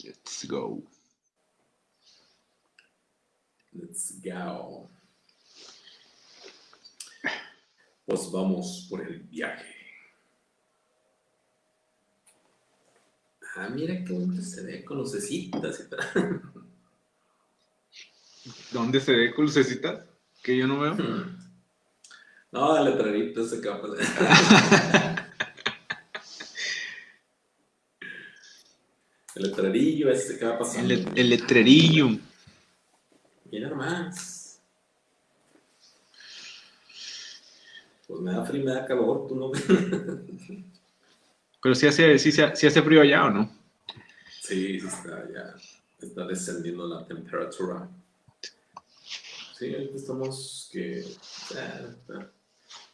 Let's go. Let's go. Pues vamos por el viaje. Ah, mira qué bonito se ve con lucecitas y tal. ¿Dónde se ve con lucecitas? Que yo no veo. No, el letrerito ese que va a pasar. El letrerillo ese que va pasando. El letrerillo. Mira nomás. Pues me da frío, me da calor, tú no. Pero sí hace frío allá, ¿o no? Sí, sí está, ya está descendiendo la temperatura. Sí, ahorita estamos que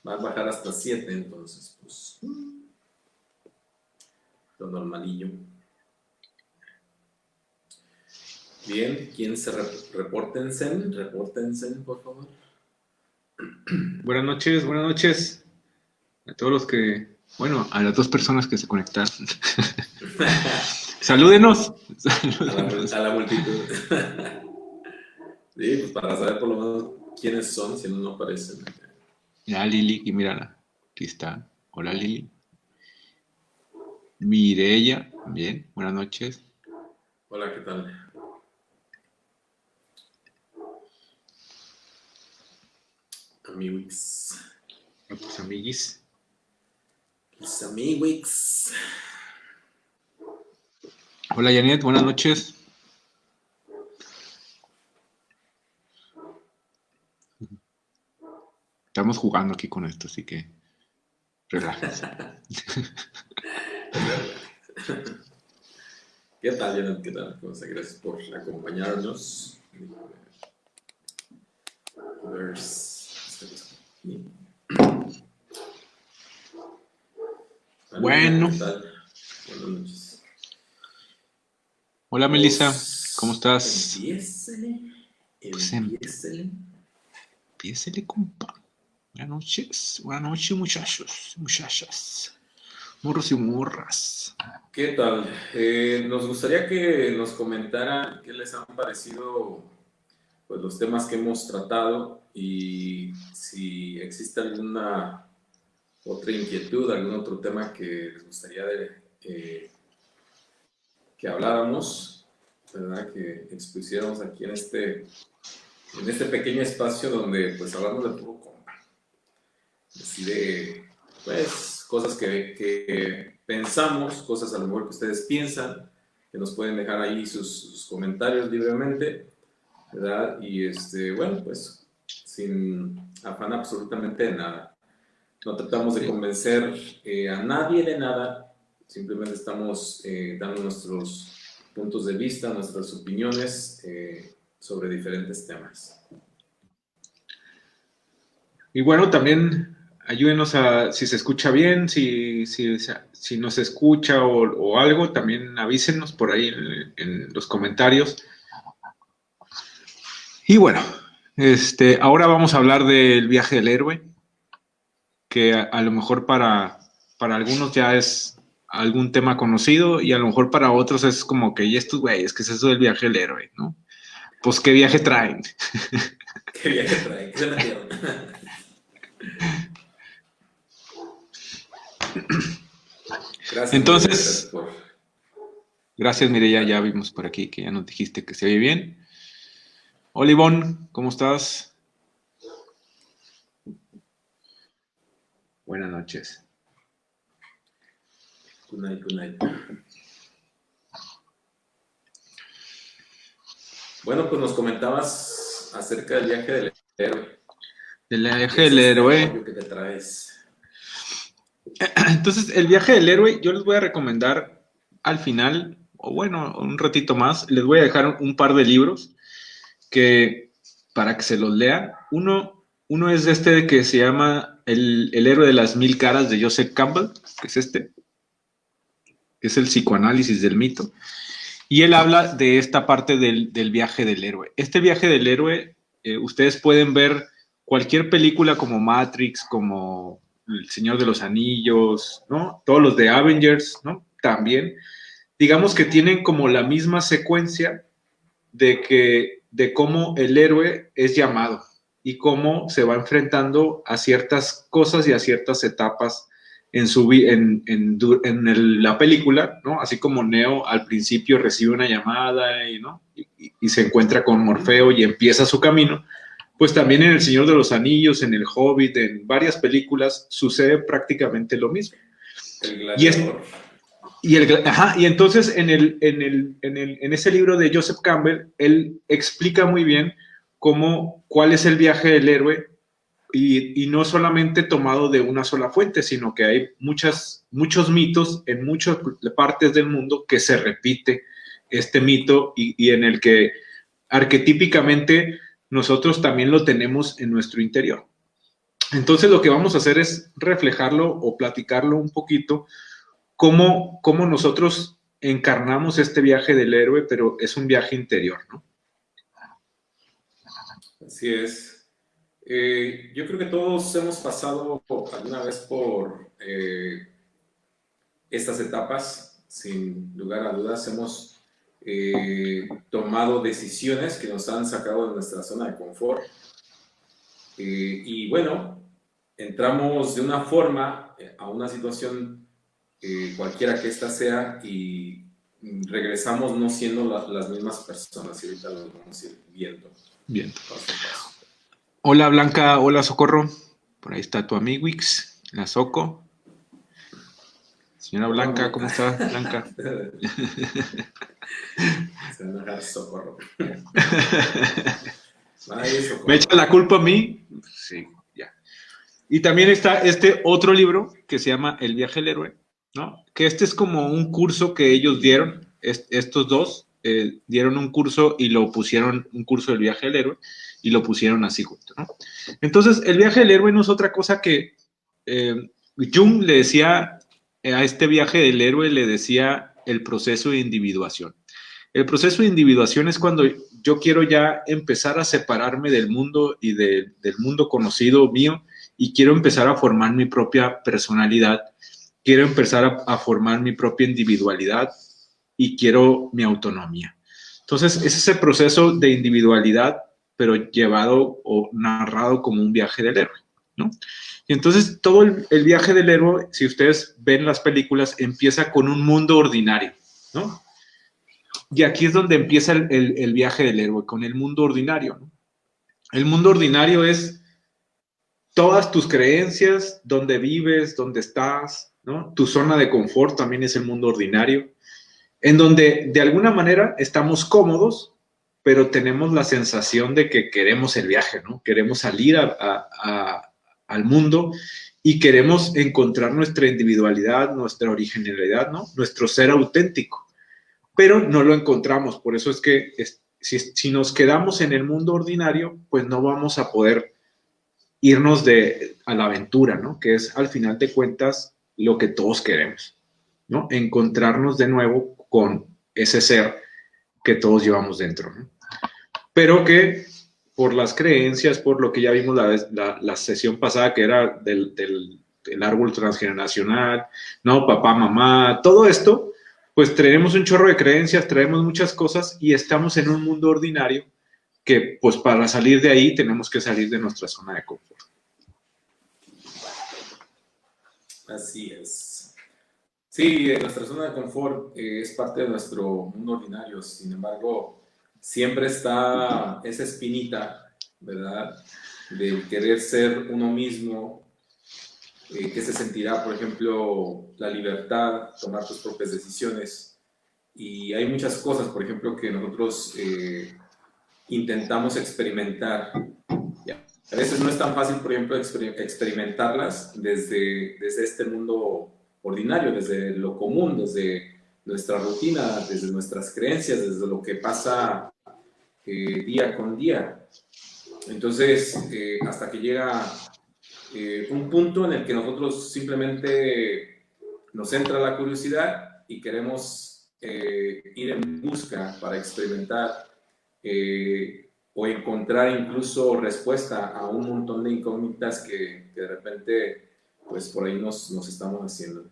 va a bajar hasta 7, entonces, pues, lo normalillo. Bien, ¿quién se repórtense, por favor? Buenas noches a todos los que, bueno, a las 2 personas que se conectaron. Salúdenos. A la multitud. Sí, pues para saber por lo menos quiénes son, si no aparecen. Ya Lili, y mírala, aquí está. Hola Lili. Mireya, bien, buenas noches. Hola, ¿qué tal? Amiguis. Pues amiguis. Mis amiguis. Hola Janet, buenas noches. Estamos jugando aquí con esto, así que relájense. ¿Qué tal, Janet? ¿Qué tal? Gracias por acompañarnos. A ver, Bueno. ¿Qué tal? Buenas noches. Hola Melissa, ¿cómo estás? Empiésele. Pues empiésele, compa. Buenas noches, muchachos, muchachas, morros y morras. ¿Qué tal? Nos gustaría que nos comentaran qué les han parecido pues, los temas que hemos tratado y si existe alguna otra inquietud, algún otro tema que les gustaría que habláramos, ¿verdad? Que expusiéramos aquí en este pequeño espacio donde pues hablamos de puro compa. Así de, pues, cosas que pensamos, cosas a lo mejor que ustedes piensan, que nos pueden dejar ahí sus comentarios libremente, ¿verdad? Y bueno, pues, sin afán absolutamente de nada. No tratamos de convencer a nadie de nada, simplemente estamos dando nuestros puntos de vista, nuestras opiniones sobre diferentes temas. Y bueno, también ayúdenos a, si se escucha bien, si no se escucha o algo, también avísenos por ahí en los comentarios. Y bueno, ahora vamos a hablar del viaje del héroe, que a lo mejor para algunos ya es algún tema conocido y a lo mejor para otros es como que, y estos güeyes, ¿qué es eso del viaje del héroe, no? Pues, ¿qué viaje traen? ¿Qué viaje traen? ¿Qué se metieron? Gracias, Entonces, gracias, Mireya, ya Dale. vimos por aquí que ya nos dijiste que se oye bien. Hola, Ivonne, ¿cómo estás? Buenas noches. Good night, good night. Bueno, pues nos comentabas acerca del viaje del héroe. Del viaje ¿Qué es del este héroe. rollo que te traes? Entonces, el viaje del héroe, yo les voy a recomendar al final, o bueno, un ratito más, les voy a dejar un par de libros que para que se los lean. Uno es de que se llama el héroe de las 1000 caras de Joseph Campbell, que es que es el psicoanálisis del mito. Y él habla de esta parte del viaje del héroe. Este viaje del héroe, ustedes pueden ver cualquier película como Matrix, como El Señor de los Anillos, ¿no? Todos los de Avengers, ¿no? También digamos que tienen como la misma secuencia de cómo el héroe es llamado y cómo se va enfrentando a ciertas cosas y a ciertas etapas en la película, ¿no? Así como Neo al principio recibe una llamada ¿no? y se encuentra con Morfeo y empieza su camino, pues también en El Señor de los Anillos, en El Hobbit, en varias películas sucede prácticamente lo mismo. El gladiador. Y entonces en ese libro de Joseph Campbell, él explica muy bien cuál es el viaje del héroe y no solamente tomado de una sola fuente, sino que hay muchos mitos en muchas partes del mundo que se repite este mito y en el que arquetípicamente nosotros también lo tenemos en nuestro interior. Entonces lo que vamos a hacer es reflejarlo o platicarlo un poquito, cómo nosotros encarnamos este viaje del héroe, pero es un viaje interior, ¿no? Así es. Yo creo que todos hemos pasado alguna vez por estas etapas, sin lugar a dudas. Hemos tomado decisiones que nos han sacado de nuestra zona de confort. Y bueno, entramos de una forma a una situación, cualquiera que ésta sea, y regresamos no siendo las mismas personas, y ahorita lo vamos a ir viendo. Bien. Paso a paso. Hola Blanca, hola Socorro. Por ahí está tu amiguix, la Soco. Señora Blanca, ¿cómo está, Blanca? Se van a dejar Socorro. Ay, Socorro. ¿Me echa la culpa a mí? Sí, ya. Y también está este otro libro que se llama El viaje del héroe, ¿no? Que este es como un curso que ellos dieron, estos dos dieron un curso y lo pusieron, un curso del viaje del héroe, y lo pusieron así junto, ¿no? Entonces, el viaje del héroe no es otra cosa que Jung le decía a este viaje del héroe, le decía el proceso de individuación. El proceso de individuación es cuando yo quiero ya empezar a separarme del mundo y del mundo conocido mío y quiero empezar a formar mi propia personalidad, quiero empezar a formar mi propia individualidad y quiero mi autonomía. Entonces, es ese proceso de individualidad, pero llevado o narrado como un viaje del héroe, ¿no? Y entonces todo el viaje del héroe, si ustedes ven las películas, empieza con un mundo ordinario, ¿no? Y aquí es donde empieza el viaje del héroe, con el mundo ordinario, ¿no? El mundo ordinario es todas tus creencias, dónde vives, dónde estás, ¿no? Tu zona de confort también es el mundo ordinario, en donde de alguna manera estamos cómodos, pero tenemos la sensación de que queremos el viaje, ¿no? Queremos salir al mundo y queremos encontrar nuestra individualidad, nuestra originalidad, ¿no? Nuestro ser auténtico, pero no lo encontramos. Por eso es que si nos quedamos en el mundo ordinario, pues no vamos a poder irnos a la aventura, ¿no? Que es, al final de cuentas, lo que todos queremos, ¿no? Encontrarnos de nuevo con ese ser que todos llevamos dentro, ¿no? Pero que por las creencias, por lo que ya vimos la sesión pasada, que era del árbol transgeneracional, ¿no? Papá, mamá, todo esto, pues traemos un chorro de creencias, traemos muchas cosas y estamos en un mundo ordinario que, pues para salir de ahí, tenemos que salir de nuestra zona de confort. Así es. Sí, nuestra zona de confort es parte de nuestro mundo ordinario. Sin embargo, siempre está esa espinita, ¿verdad? De querer ser uno mismo, que se sentirá, por ejemplo, la libertad, tomar tus propias decisiones. Y hay muchas cosas, por ejemplo, que nosotros intentamos experimentar. A veces no es tan fácil, por ejemplo, experimentarlas desde este mundo ordinario, desde lo común, desde nuestra rutina, desde nuestras creencias, desde lo que pasa día con día. Entonces, hasta que llega un punto en el que nosotros simplemente nos entra la curiosidad y queremos ir en busca para experimentar o encontrar incluso respuesta a un montón de incógnitas que de repente, pues por ahí nos estamos haciendo.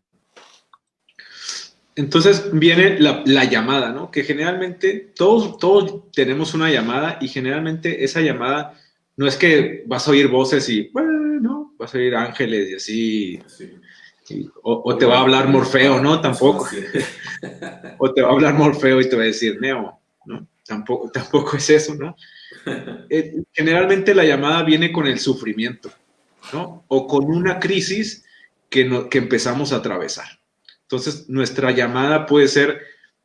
Entonces viene la llamada, ¿no? Que generalmente todos tenemos una llamada y generalmente esa llamada no es que vas a oír voces y, bueno, vas a oír ángeles y así, Sí. o te va a hablar Obviamente, Morfeo, ¿no? personas Tampoco. científicas. O te va a hablar Morfeo y te va a decir Neo, ¿no? Tampoco es eso, ¿no? Generalmente la llamada viene con el sufrimiento, ¿no? O con una crisis que empezamos a atravesar. Entonces, nuestra llamada puede ser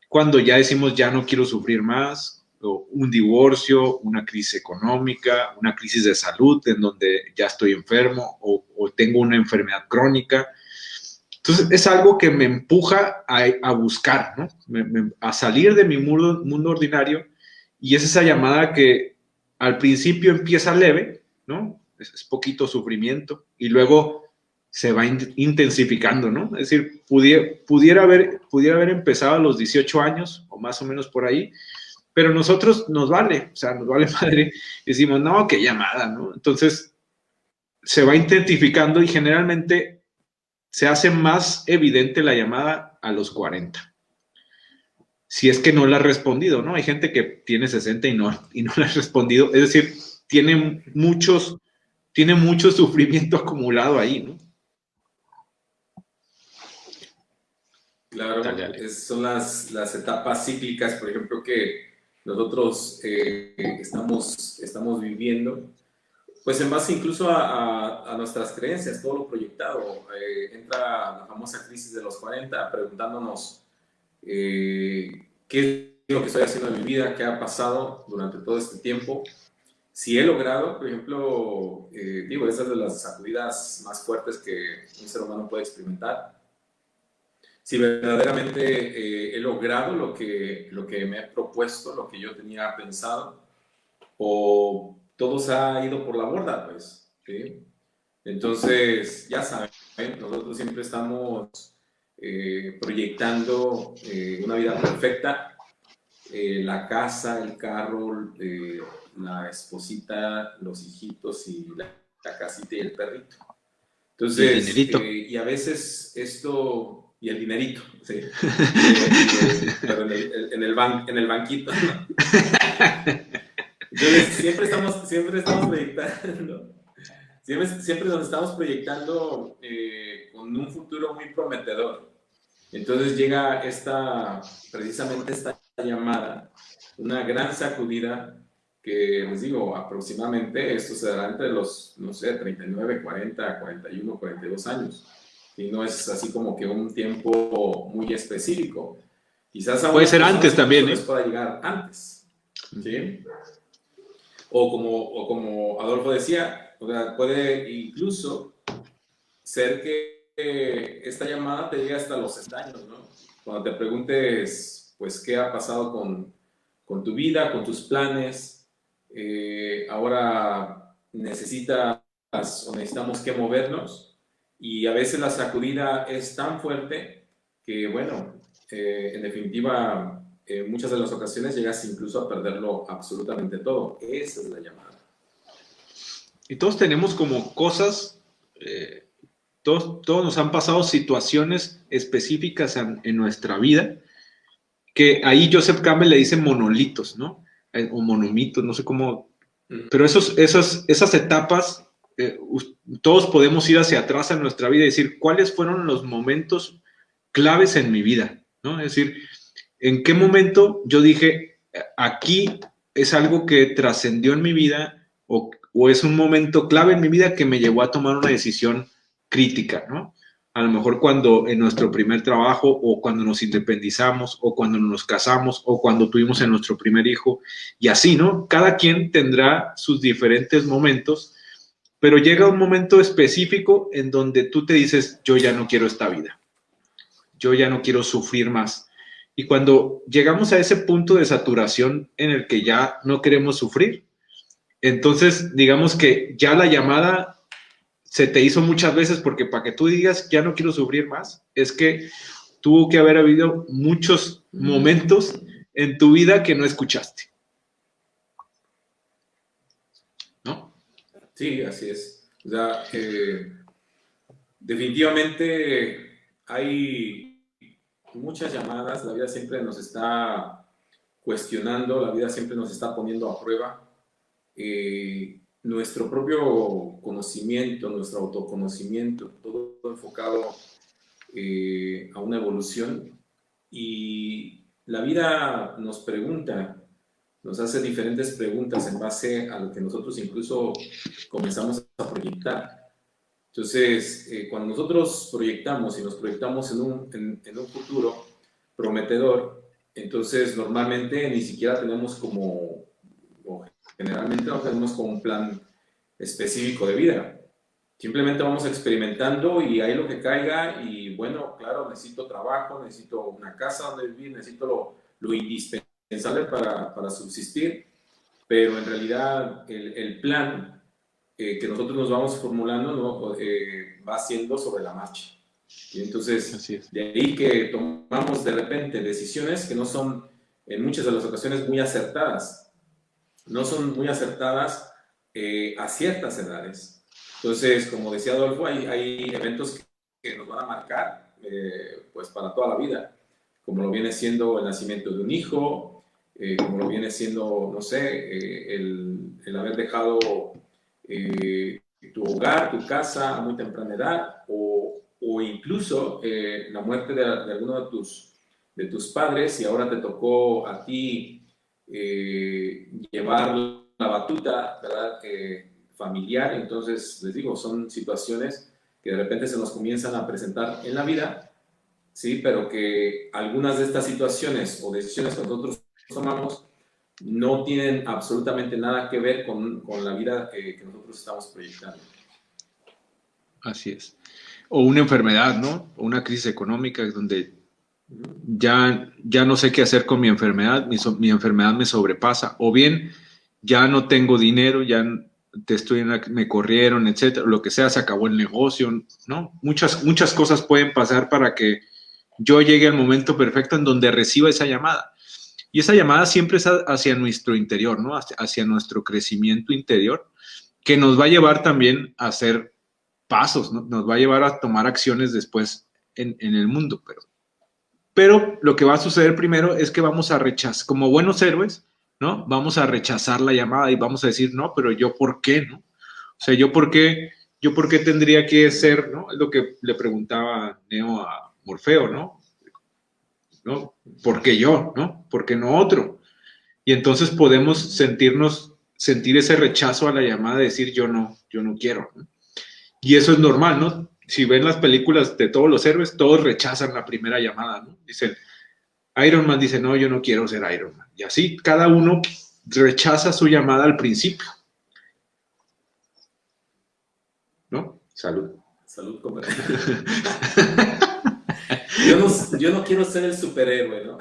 cuando ya decimos ya no quiero sufrir más, o un divorcio, una crisis económica, una crisis de salud en donde ya estoy enfermo o tengo una enfermedad crónica. Entonces, es algo que me empuja a buscar, ¿no? A salir de mi mundo ordinario y es esa llamada que al principio empieza leve, ¿no? Es poquito sufrimiento y luego se va intensificando, ¿no? Es decir, pudiera haber empezado a los 18 años o más o menos por ahí, pero nosotros nos vale, o sea, nos vale madre, decimos, no, qué llamada, ¿no? Entonces se va intensificando y generalmente se hace más evidente la llamada a los 40. Si es que no la has respondido, ¿no? Hay gente que tiene 60 y no la ha respondido, es decir, tiene mucho sufrimiento acumulado ahí, ¿no? Dale, Claro, dale. son las etapas cíclicas, por ejemplo, que nosotros estamos viviendo, pues en base incluso a nuestras creencias, todo lo proyectado. Entra la famosa crisis de los 40 preguntándonos qué es lo que estoy haciendo en mi vida, qué ha pasado durante todo este tiempo. Si he logrado, por ejemplo, digo, esas de las sacudidas más fuertes que un ser humano puede experimentar, si verdaderamente he logrado lo que me he propuesto, lo que yo tenía pensado, o todo se ha ido por la borda, pues, ¿sí? Entonces, ya saben, nosotros siempre estamos proyectando una vida perfecta, la casa, el carro, la esposita, los hijitos y la casita y el perrito. Y el Entonces, dinerito. y a veces esto, y el dinerito, ¿sí? Pero en el banquito, ¿no? Entonces, siempre estamos proyectando, siempre nos estamos proyectando con un futuro muy prometedor. Entonces llega precisamente esta llamada, una gran sacudida que les digo, aproximadamente esto se dará entre los, no sé, 39, 40, 41, 42 años. Y no es así como que un tiempo muy específico. Quizás a Puede unas ser personas antes también, incluso les ¿eh? pueda llegar antes, ¿sí? O como Adolfo decía, o sea, puede incluso ser que esta llamada te llegue hasta los 60 años, ¿no? Cuando te preguntes, pues, qué ha pasado con tu vida, con tus planes, ahora necesitamos que movernos y a veces la sacudida es tan fuerte que, bueno, en definitiva, en muchas de las ocasiones llegas incluso a perderlo absolutamente todo. Esa es la llamada. Y todos tenemos como cosas, eh, todos nos han pasado situaciones específicas en nuestra vida, que ahí Joseph Campbell le dice monolitos, ¿no? O monomitos, no sé cómo. Pero esas etapas, todos podemos ir hacia atrás en nuestra vida y decir cuáles fueron los momentos claves en mi vida, ¿no? Es decir, en qué momento yo dije, aquí es algo que trascendió en mi vida o es un momento clave en mi vida que me llevó a tomar una decisión crítica, ¿no? A lo mejor cuando en nuestro primer trabajo o cuando nos independizamos o cuando nos casamos o cuando tuvimos en nuestro primer hijo y así, ¿no? Cada quien tendrá sus diferentes momentos, pero llega un momento específico en donde tú te dices, yo ya no quiero esta vida, yo ya no quiero sufrir más. Y cuando llegamos a ese punto de saturación en el que ya no queremos sufrir, entonces digamos que ya la llamada se te hizo muchas veces porque para que tú digas ya no quiero sufrir más, es que tuvo que haber habido muchos momentos en tu vida que no escuchaste, ¿no? Sí, así es. O sea, definitivamente hay muchas llamadas, la vida siempre nos está cuestionando, la vida siempre nos está poniendo a prueba. Nuestro propio conocimiento, nuestro autoconocimiento, todo enfocado a una evolución, y la vida nos pregunta, nos hace diferentes preguntas en base a lo que nosotros incluso comenzamos a proyectar. Entonces, cuando nosotros proyectamos y nos proyectamos en un futuro prometedor, entonces normalmente ni siquiera tenemos como, o generalmente no tenemos como un plan específico de vida. Simplemente vamos experimentando y ahí lo que caiga, y bueno, claro, necesito trabajo, necesito una casa donde vivir, necesito lo indispensable para subsistir, pero en realidad el plan que nosotros nos vamos formulando, ¿no? Va siendo sobre la marcha. Y entonces, de ahí que tomamos de repente decisiones que no son, en muchas de las ocasiones, muy acertadas. No son muy acertadas a ciertas edades. Entonces, como decía Adolfo, hay eventos que nos van a marcar pues para toda la vida, como lo viene siendo el nacimiento de un hijo, como lo viene siendo, no sé, el haber dejado tu hogar, tu casa a muy temprana edad, o incluso la muerte de alguno de tus padres, y ahora te tocó a ti llevar la batuta, ¿verdad? Familiar. Entonces, les digo, son situaciones que de repente se nos comienzan a presentar en la vida, ¿sí? Pero que algunas de estas situaciones o decisiones que nosotros tomamos no tienen absolutamente nada que ver con la vida que nosotros estamos proyectando. Así es. O una enfermedad, ¿no? O una crisis económica donde ya no sé qué hacer con mi enfermedad, mi enfermedad me sobrepasa, o bien ya no tengo dinero, me corrieron, etcétera, lo que sea, se acabó el negocio, ¿no? Muchas cosas pueden pasar para que yo llegue al momento perfecto en donde reciba esa llamada. Y esa llamada siempre es hacia nuestro interior, ¿no? Hacia nuestro crecimiento interior, que nos va a llevar también a hacer pasos, ¿no? Nos va a llevar a tomar acciones después en el mundo, pero lo que va a suceder primero es que vamos a rechazar, como buenos héroes, ¿no? Vamos a rechazar la llamada y vamos a decir, no, pero yo por qué, ¿no? O sea, yo por qué tendría que ser, ¿no? Es lo que le preguntaba Neo a Morfeo, ¿no? ¿No? ¿Por qué yo, ¿no? ¿Por qué no otro? Y entonces podemos sentir ese rechazo a la llamada de decir yo no quiero, ¿no? Y eso es normal, ¿no? Si ven las películas de todos los héroes, todos rechazan la primera llamada, ¿no? Dicen, Iron Man dice, no, yo no quiero ser Iron Man. Y así cada uno rechaza su llamada al principio. ¿No? Salud. Salud, compadre. Yo no quiero ser el superhéroe, ¿no?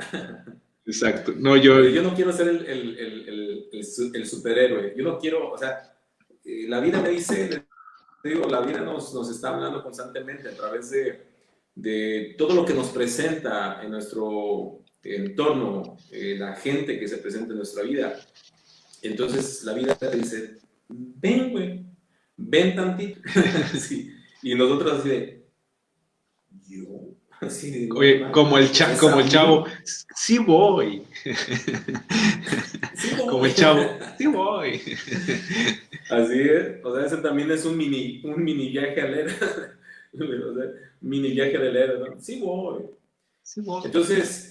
Exacto. No, yo no quiero ser el superhéroe. Yo no quiero, o sea, la vida me dice, digo, la vida nos está hablando constantemente a través de todo lo que nos presenta en nuestro entorno, la gente que se presenta en nuestra vida. Entonces la vida te dice, ven, güey, ven tantito. Sí. Y nosotros así de, yo, así de, no, oye, como el chavo, sí voy. Sí voy. Como el chavo, sí voy. Así es, o sea, ese también es un mini viaje al héroe. O sea, mini viaje del héroe, ¿no? Sí voy. Sí voy. Entonces,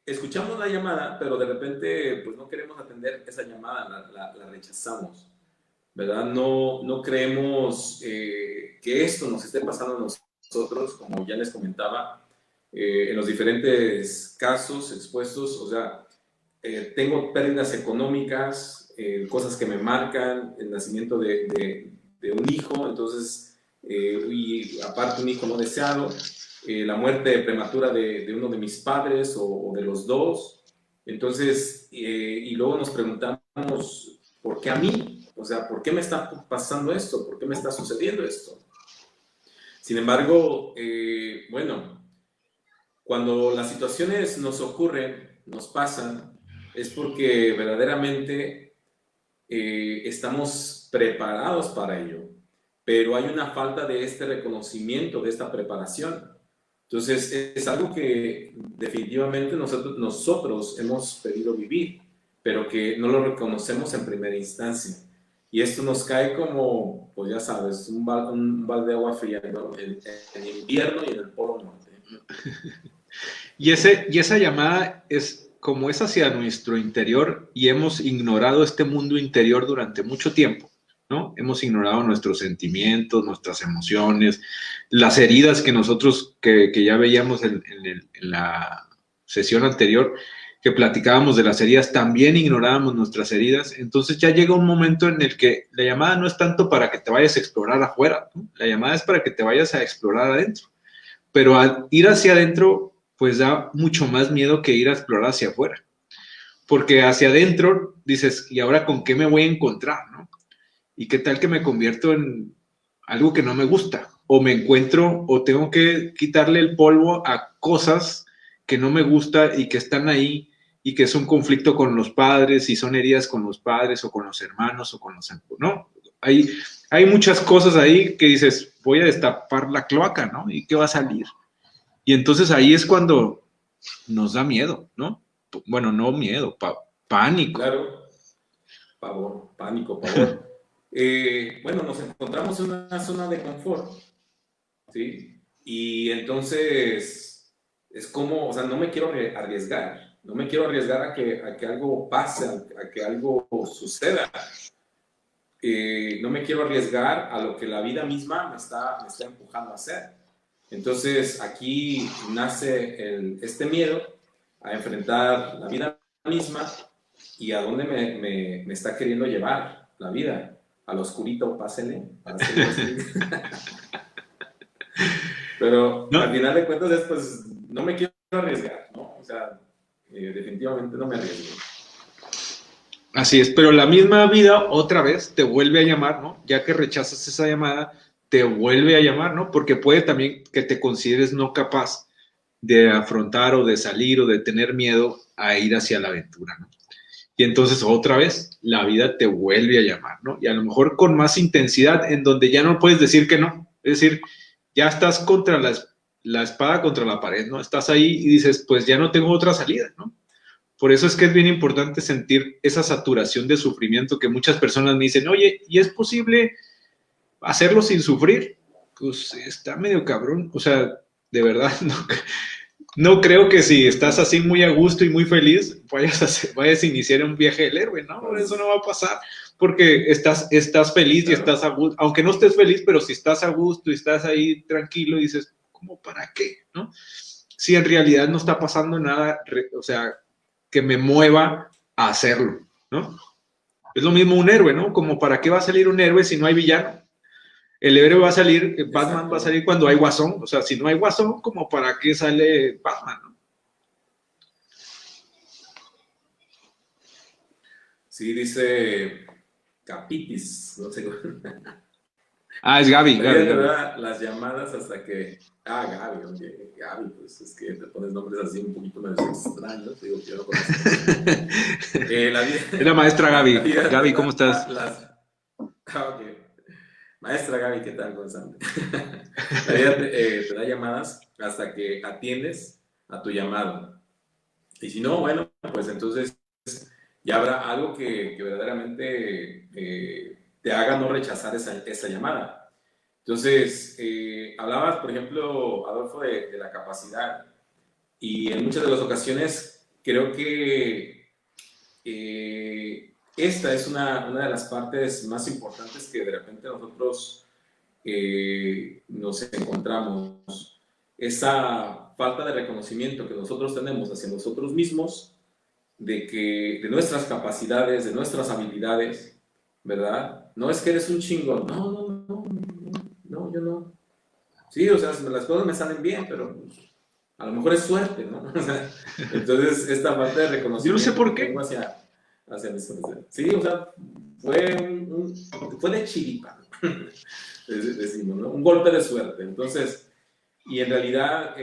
escuchamos la llamada, pero de repente pues no queremos atender esa llamada, la rechazamos, ¿verdad? No creemos que esto nos esté pasando a nosotros, como ya les comentaba, en los diferentes casos expuestos. O sea, tengo pérdidas económicas, cosas que me marcan, el nacimiento de un hijo, entonces, y aparte un hijo no deseado, la muerte prematura de uno de mis padres o de los dos. Entonces, y luego nos preguntamos, ¿por qué a mí? O sea, ¿por qué me está pasando esto? ¿Por qué me está sucediendo esto? Sin embargo, bueno, cuando las situaciones nos ocurren, nos pasan, es porque verdaderamente estamos preparados para ello, pero hay una falta de este reconocimiento, de esta preparación. Entonces, es algo que definitivamente nosotros hemos pedido vivir, pero que no lo reconocemos en primera instancia. Y esto nos cae como, pues ya sabes, un balde de agua fría, ¿no? En invierno y en el Polo Norte. Y esa llamada es como es hacia nuestro interior y hemos ignorado este mundo interior durante mucho tiempo, ¿no? Hemos ignorado nuestros sentimientos, nuestras emociones, las heridas que nosotros, que ya veíamos en la sesión anterior, que platicábamos de las heridas, también ignorábamos nuestras heridas. Entonces ya llega un momento en el que la llamada no es tanto para que te vayas a explorar afuera, ¿no? La llamada es para que te vayas a explorar adentro. Pero al ir hacia adentro, pues da mucho más miedo que ir a explorar hacia afuera. Porque hacia adentro dices, ¿y ahora con qué me voy a encontrar? ¿No? ¿Y qué tal que me convierto en algo que no me gusta? O me encuentro, o tengo que quitarle el polvo a cosas que no me gusta y que están ahí y que es un conflicto con los padres y son heridas con los padres o con los hermanos o con los... ¿no? Hay muchas cosas ahí que dices, voy a destapar la cloaca, ¿no? ¿Y qué va a salir? Y entonces ahí es cuando nos da miedo, ¿no? Bueno, no miedo, pánico. Claro, pavor, pánico, pavor. Bueno, nos encontramos en una zona de confort, ¿sí? Y entonces es como, o sea, no me quiero arriesgar, no me quiero arriesgar a que algo pase, a que algo suceda. No me quiero arriesgar a lo que la vida misma me está empujando a hacer. Entonces aquí nace este miedo a enfrentar la vida misma y a dónde me está queriendo llevar la vida. Al oscurito, pásele, pásele. Pero al ¿No? final de cuentas es, pues, no me quiero arriesgar, ¿no? O sea, definitivamente no me arriesgo. Así es, pero la misma vida otra vez te vuelve a llamar, ¿no? Ya que rechazas esa llamada, te vuelve a llamar, ¿no? Porque puede también que te consideres no capaz de afrontar o de salir o de tener miedo a ir hacia la aventura, ¿no? Y entonces otra vez la vida te vuelve a llamar, ¿no? Y a lo mejor con más intensidad, en donde ya no puedes decir que no. Es decir, ya estás contra la espada contra la pared, ¿no? Estás ahí y dices, pues ya no tengo otra salida, ¿no? Por eso es que es bien importante sentir esa saturación de sufrimiento que muchas personas me dicen, oye, ¿y es posible hacerlo sin sufrir? Pues está medio cabrón, o sea, de verdad, no creo que si estás así muy a gusto y muy feliz, vayas a iniciar un viaje del héroe, ¿no? Pues, Eso no va a pasar, porque estás feliz y claro. estás a gusto, aunque no estés feliz, pero si estás a gusto y estás ahí tranquilo, dices, ¿cómo para qué? ¿No? Si en realidad no está pasando nada, o sea, que me mueva a hacerlo, ¿no? Es lo mismo un héroe, ¿no? Como para qué va a salir un héroe si no hay villano. El héroe va a salir, Batman va a salir cuando hay guasón, o sea, si no hay guasón, como para qué sale Batman, ¿no? Sí, dice Capitis, no sé. Ah, es Gaby. La vida te da las llamadas hasta que... Ah, Gaby, oye, Gaby, pues es que te pones nombres así un poquito más extraños, digo que yo no conozco. Es la maestra Gaby. Gaby, ¿cómo estás? Okay. Maestra Gaby, ¿qué tal? ¿Cómo están? La vida te da llamadas hasta que atiendes a tu llamado. Y si no, bueno, pues entonces ya habrá algo que verdaderamente te haga no rechazar esa llamada. Entonces, hablabas, por ejemplo, Adolfo, de la capacidad. Y en muchas de las ocasiones creo que esta es una de las partes más importantes que de repente nosotros nos encontramos. Esa falta de reconocimiento que nosotros tenemos hacia nosotros mismos, de nuestras capacidades, de nuestras habilidades, ¿verdad? No es que eres un chingón, no, yo no. Sí, o sea, las cosas me salen bien, pero a lo mejor es suerte, ¿no? O sea, entonces, esta falta de reconocimiento Yo no sé por que qué. tengo hacia mis... Sí, o sea, fue de chiripa, decimos, ¿no? Un golpe de suerte. Entonces, y en realidad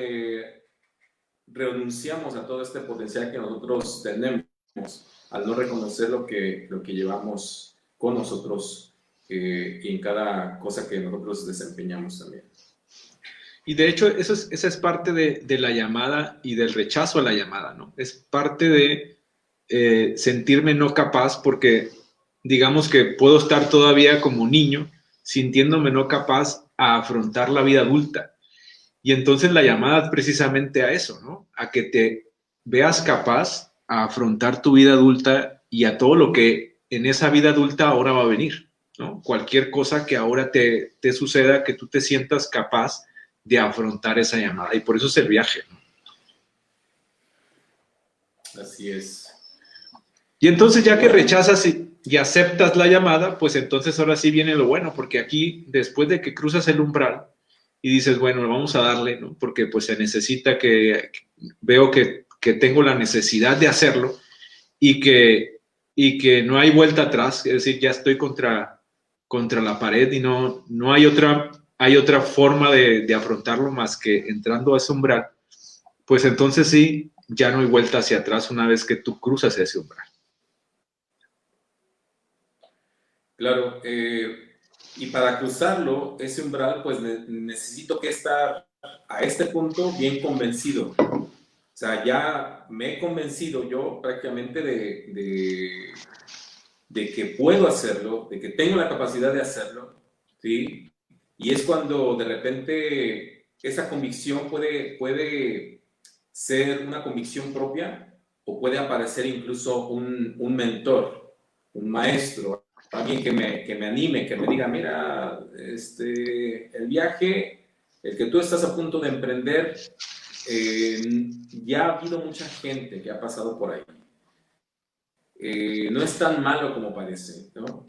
renunciamos a todo este potencial que nosotros tenemos al no reconocer lo que llevamos con nosotros y en cada cosa que nosotros desempeñamos también. Y de hecho, esa es parte de la llamada y del rechazo a la llamada, ¿no? Es parte de sentirme no capaz porque digamos que puedo estar todavía como niño sintiéndome no capaz a afrontar la vida adulta. Y entonces la llamada es precisamente a eso, ¿no? A que te veas capaz a afrontar tu vida adulta y a todo lo que en esa vida adulta ahora va a venir, ¿no? Cualquier cosa que ahora te suceda, que tú te sientas capaz de afrontar esa llamada. Y por eso es el viaje, ¿no? Así es. Y entonces ya que Bueno, rechazas y aceptas la llamada, pues entonces ahora sí viene lo bueno, porque aquí, después de que cruzas el umbral y dices, bueno, vamos a darle, ¿no? Porque pues se necesita veo que tengo la necesidad de hacerlo y que no hay vuelta atrás, es decir, ya estoy contra la pared y no hay otra forma de afrontarlo más que entrando a ese umbral, pues entonces sí, ya no hay vuelta hacia atrás una vez que tú cruzas ese umbral. claro, y para cruzarlo, ese umbral, pues necesito que estar a este punto bien convencido. O sea, ya me he convencido yo prácticamente de que puedo hacerlo, de que tengo la capacidad de hacerlo, ¿sí? Y es cuando de repente esa convicción puede ser una convicción propia o puede aparecer incluso un mentor, un maestro, alguien que me anime, que me diga, mira, el viaje, el que tú estás a punto de emprender, ya ha habido mucha gente que ha pasado por ahí. No es tan malo como parece, ¿no?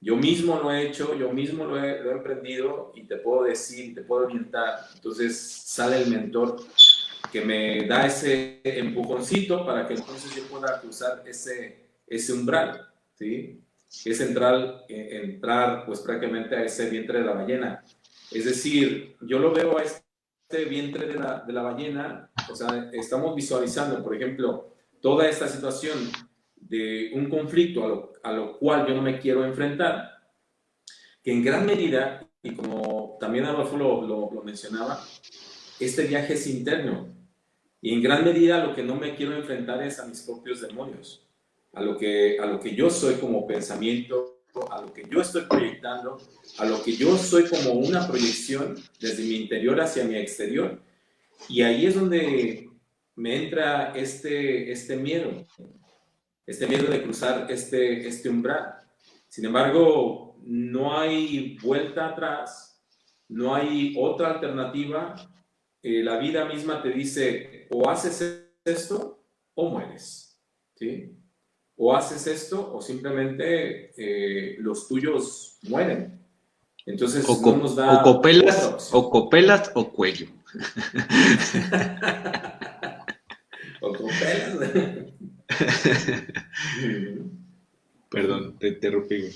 Yo mismo lo he hecho, yo mismo lo he emprendido y te puedo decir, te puedo orientar. Entonces sale el mentor que me da ese empujoncito para que entonces yo pueda cruzar ese umbral, ¿sí? Es entrar pues prácticamente a ese vientre de la ballena. Es decir, yo lo veo a este vientre de la ballena, o sea, estamos visualizando, por ejemplo, toda esta situación de un conflicto a lo cual yo no me quiero enfrentar, que en gran medida, y como también Adolfo lo mencionaba, este viaje es interno. Y en gran medida lo que no me quiero enfrentar es a mis propios demonios, a lo que yo soy como pensamiento, a lo que yo estoy proyectando, a lo que yo soy como una proyección desde mi interior hacia mi exterior. Y ahí es donde me entra este miedo de cruzar este umbral. Sin embargo, no hay vuelta atrás, no hay otra alternativa. La vida misma te dice, o haces esto o mueres, ¿sí? O haces esto o simplemente los tuyos mueren. Entonces no nos da otra opción. O copelas o cuello. O copelas. Perdón, te interrumpí.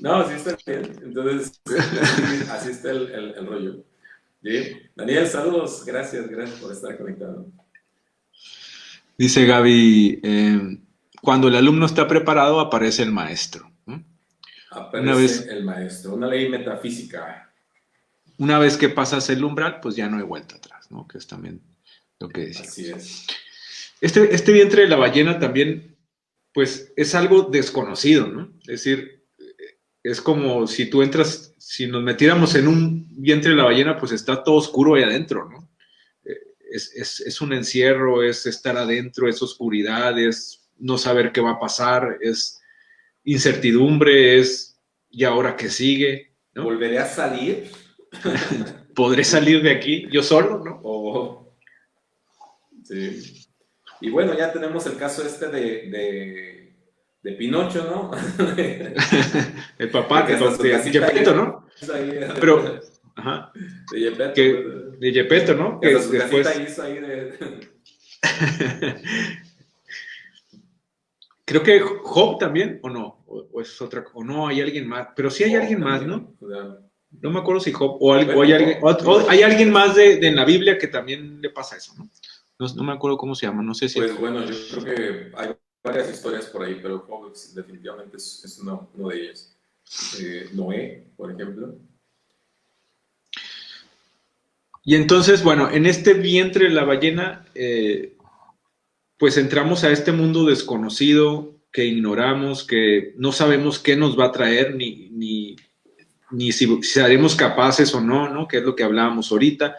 No, sí está bien. Entonces, así está el rollo. ¿Sí? Daniel, saludos. Gracias por estar conectado. Dice Gaby, cuando el alumno está preparado, aparece el maestro. Aparece el maestro, una ley metafísica. Una vez que pasas el umbral, pues ya no hay vuelta atrás, ¿no? Que es también lo que decíamos. Así es. Este vientre de la ballena también, pues, es algo desconocido, ¿no? Es decir, es como si tú entras, si nos metiéramos en un vientre de la ballena, pues está todo oscuro ahí adentro, ¿no? Es un encierro, es estar adentro, es oscuridad, es no saber qué va a pasar, es incertidumbre, es ¿y ahora qué sigue? ¿No? ¿Volveré a salir? ¿Podré salir de aquí yo solo, no? Sí. Y bueno, ya tenemos el caso de Pinocho, ¿no? El papá de Gepetto, ¿no? Pero, ajá, de Gepetto. de Gepetto, ¿no? Que Que hasta su después... casita hizo ahí de... Creo que Job también, o no, o es otra, o no, hay alguien más, pero sí hay alguien más, ¿no? No me acuerdo si Job, o hay alguien más de en la Biblia que también le pasa eso, ¿no? No me acuerdo cómo se llama, no sé si... Pues bueno, yo creo que hay varias historias por ahí, pero Job definitivamente es uno de ellas. Noé, por ejemplo. Y entonces, bueno, en este vientre de la ballena, pues entramos a este mundo desconocido que ignoramos, que no sabemos qué nos va a traer, ni si seremos capaces o no, ¿no? Que es lo que hablábamos ahorita.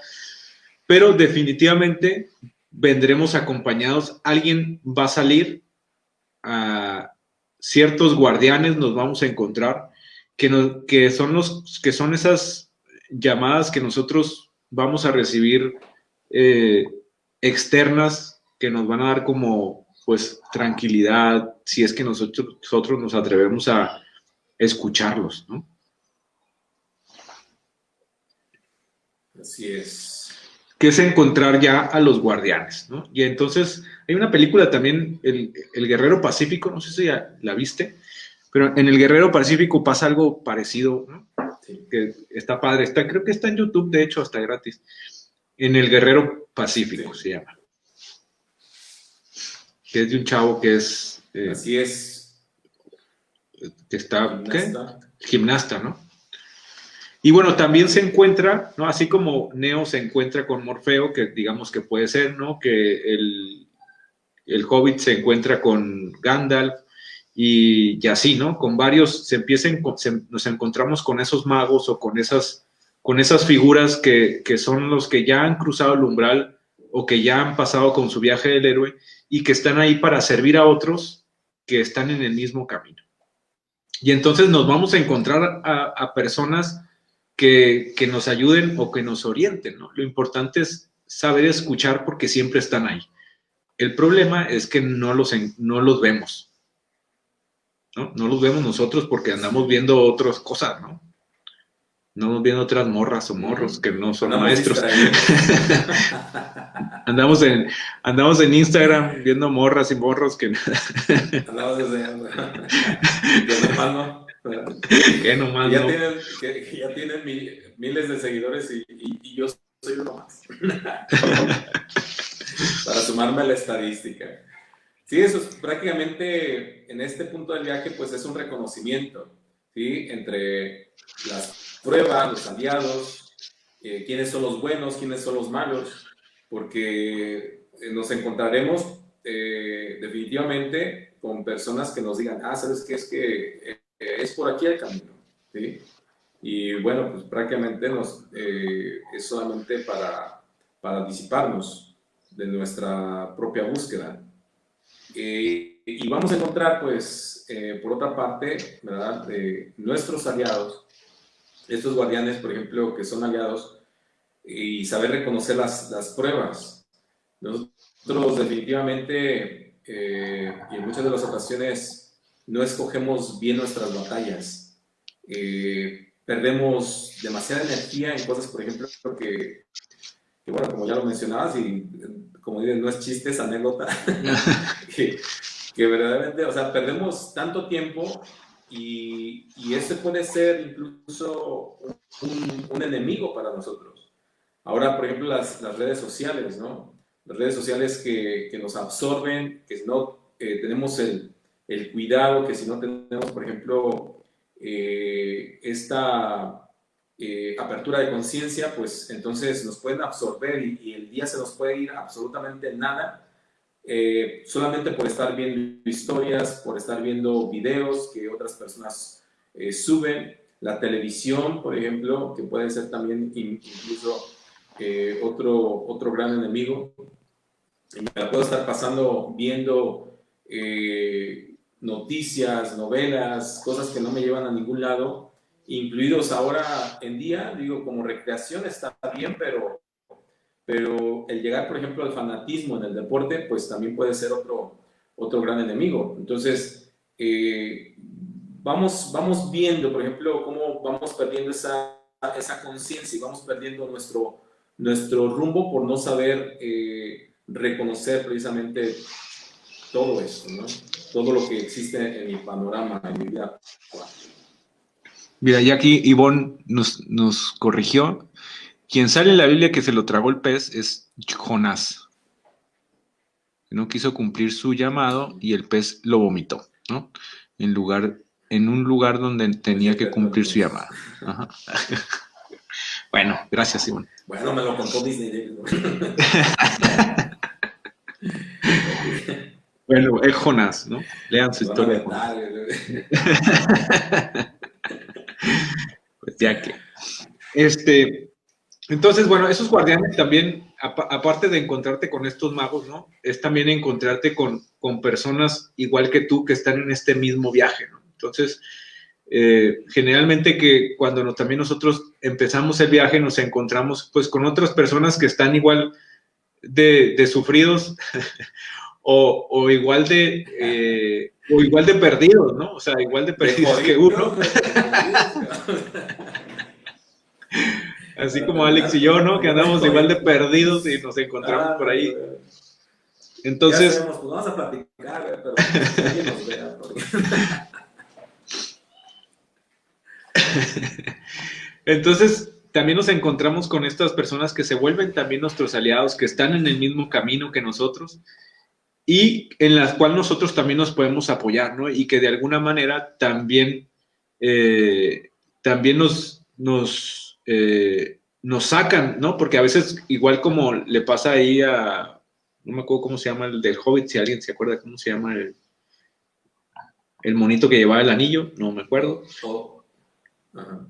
Pero definitivamente vendremos acompañados. Alguien va a salir, a ciertos guardianes nos vamos a encontrar, que son esas llamadas que nosotros vamos a recibir, eh, externas, que nos van a dar como pues tranquilidad, si es que nosotros nos atrevemos a escucharlos, ¿no? Así es. Que es encontrar ya a los guardianes, ¿no? Y entonces hay una película también, el Guerrero Pacífico, no sé si ya la viste, pero en el Guerrero Pacífico pasa algo parecido, ¿no? Sí. Que está padre, creo que está en YouTube, de hecho, hasta gratis. En el Guerrero Pacífico Sí. se llama. Que es de un chavo que es, Así es. que está, Gimnasta. ¿qué? Gimnasta, ¿no? Y bueno, también se encuentra, ¿no? Así como Neo se encuentra con Morfeo, que digamos que puede ser, ¿no? Que el Hobbit se encuentra con Gandalf y así, ¿no? Con varios, nos encontramos con esos magos o con esas figuras que son los que ya han cruzado el umbral o que ya han pasado con su viaje del héroe y que están ahí para servir a otros que están en el mismo camino. Y entonces nos vamos a encontrar a personas que nos ayuden o que nos orienten, ¿no? Lo importante es saber escuchar porque siempre están ahí. El problema es que no los vemos, ¿no? No los vemos nosotros porque andamos viendo otras cosas, ¿no? Andamos viendo otras morras o morros que no son Andamos maestros. andamos andamos en Instagram viendo morras y morros que... andamos desde... que nomás no. que nomás ya no. que ya tienen miles de seguidores y yo soy uno más. Para sumarme a la estadística. Sí, eso es prácticamente en este punto del viaje, pues es un reconocimiento, ¿sí? Entre las pruebas, los aliados, quiénes son los buenos, quiénes son los malos, porque nos encontraremos definitivamente con personas que nos digan, ¿sabes qué? Es que es por aquí el camino, ¿sí? Y bueno, pues prácticamente es solamente para disiparnos de nuestra propia búsqueda. Y vamos a encontrar, pues, por otra parte, ¿verdad? Nuestros aliados, estos guardianes, por ejemplo, que son aliados, y saber reconocer las pruebas. Nosotros definitivamente, y en muchas de las ocasiones, no escogemos bien nuestras batallas. Perdemos demasiada energía en cosas, por ejemplo, que bueno, como ya lo mencionabas, y como dices, no es chiste, es anécdota, que verdaderamente, o sea, perdemos tanto tiempo y ese puede ser incluso un enemigo para nosotros. Ahora, por ejemplo, las redes sociales, ¿no? Las redes sociales que nos absorben, que si no tenemos el cuidado, que si no tenemos, por ejemplo, esta apertura de conciencia, pues entonces nos pueden absorber y el día se nos puede ir absolutamente nada, solamente por estar viendo historias, por estar viendo videos que otras personas suben, la televisión, por ejemplo, que puede ser también incluso otro gran enemigo. Y me la puedo estar pasando viendo noticias, novelas, cosas que no me llevan a ningún lado, incluidos ahora en día, digo, como recreación está bien, pero el llegar, por ejemplo, al fanatismo en el deporte, pues también puede ser otro gran enemigo. Entonces, vamos viendo, por ejemplo, cómo vamos perdiendo esa conciencia y vamos perdiendo nuestro rumbo por no saber reconocer precisamente todo esto, ¿no? Todo lo que existe en mi panorama, en mi vida. Mira, ya aquí Ivonne nos corrigió. Quien sale en la Biblia que se lo tragó el pez es Jonás. No quiso cumplir su llamado y el pez lo vomitó, ¿no? En un lugar donde tenía que cumplir su llamado. Ajá. Bueno, gracias, Simón. Bueno, me lo contó Disney. Bueno, es Jonás, ¿no? Lean su Van a historia de vetar, Jonás. Pues ya que. Entonces, bueno, esos guardianes también, aparte de encontrarte con estos magos, ¿no? Es también encontrarte con personas igual que tú que están en este mismo viaje, ¿no? Entonces, generalmente que cuando también nosotros empezamos el viaje nos encontramos pues con otras personas que están igual de sufridos o igual de perdidos, ¿no? O sea, igual de perdidos que uno. Así como Alex y yo, ¿no? Que andamos igual de perdidos y nos encontramos por ahí. Entonces, ya sabemos, pues vamos a platicar, pero que alguien nos vea. Entonces, también nos encontramos con estas personas que se vuelven también nuestros aliados, que están en el mismo camino que nosotros y en las cuales nosotros también nos podemos apoyar, ¿no? Y que de alguna manera también, también nos sacan, ¿no? Porque a veces, igual como le pasa ahí no me acuerdo cómo se llama el del Hobbit, si alguien se acuerda cómo se llama el monito que llevaba el anillo, no me acuerdo. Ajá.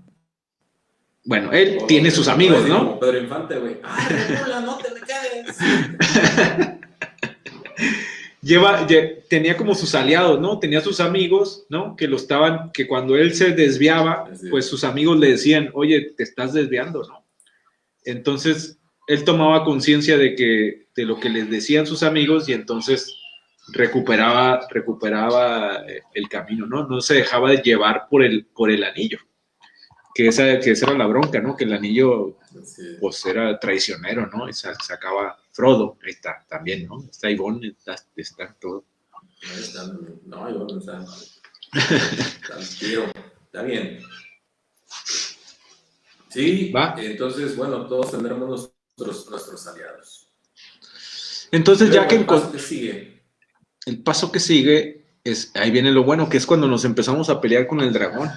Bueno, él tiene sus amigos, ¿no? Como Pedro Infante, güey. ¡Ah, Regula, no te me quedes! Tenía como sus aliados, ¿no? Tenía sus amigos, ¿no? Que cuando él se desviaba, pues sus amigos le decían, oye, te estás desviando, ¿no? Entonces, él tomaba conciencia de lo que les decían sus amigos y entonces recuperaba el camino, ¿no? No se dejaba de llevar por el anillo. Que esa era la bronca, ¿no? Que el anillo, pues, era traicionero, ¿no? Y sacaba Frodo, ahí está, también, ¿no? Está Ivonne, está todo. Ahí está, no, Ivonne está al tiro, está bien. Sí, ¿va? Entonces, bueno, todos tendremos nuestros aliados. Entonces, luego, ya que el paso que sigue. El paso que sigue es, ahí viene lo bueno, que es cuando nos empezamos a pelear con el dragón.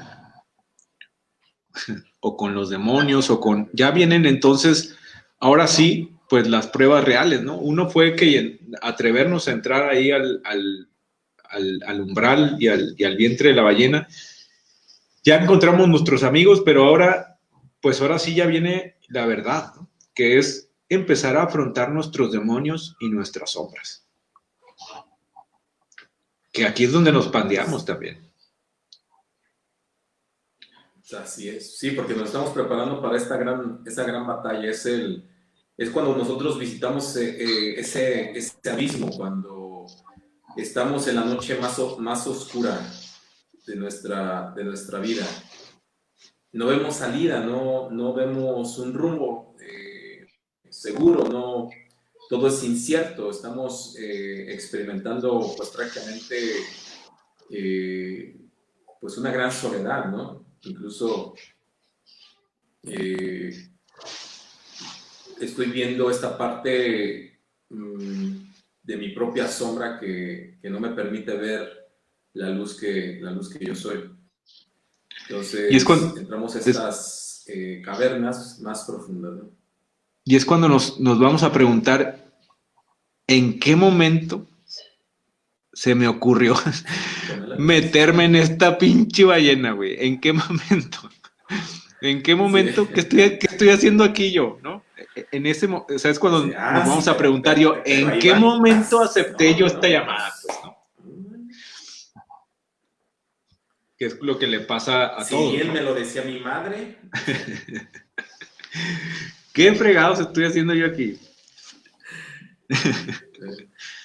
O con los demonios, ya vienen entonces, ahora sí, pues las pruebas reales, ¿no? Uno fue que atrevernos a entrar ahí al umbral y al vientre de la ballena. Ya encontramos nuestros amigos, pero ahora sí ya viene la verdad, ¿no? Que es empezar a afrontar nuestros demonios y nuestras sombras. Que aquí es donde nos pandeamos también. Así es, sí, porque nos estamos preparando para esa gran batalla. Es cuando nosotros visitamos ese abismo, cuando estamos en la noche más oscura de nuestra vida. No vemos salida, no vemos un rumbo seguro, no, todo es incierto. Estamos experimentando pues prácticamente pues una gran soledad, ¿no? Incluso estoy viendo esta parte de mi propia sombra que no me permite ver la luz que yo soy. Entonces, entramos a estas cavernas más profundas, ¿no? Y es cuando nos vamos a preguntar, ¿en qué momento se me ocurrió meterme en esta pinche ballena, güey? ¿En qué momento? ¿En qué momento? Sí. ¿Qué estoy haciendo aquí yo, no? En ese, o sea, es cuando nos vamos a preguntar ¿en qué momento acepté yo esta llamada? Pues, ¿no? Que es lo que le pasa a todos. Si bien me lo decía mi madre. ¿Qué fregados estoy haciendo yo aquí?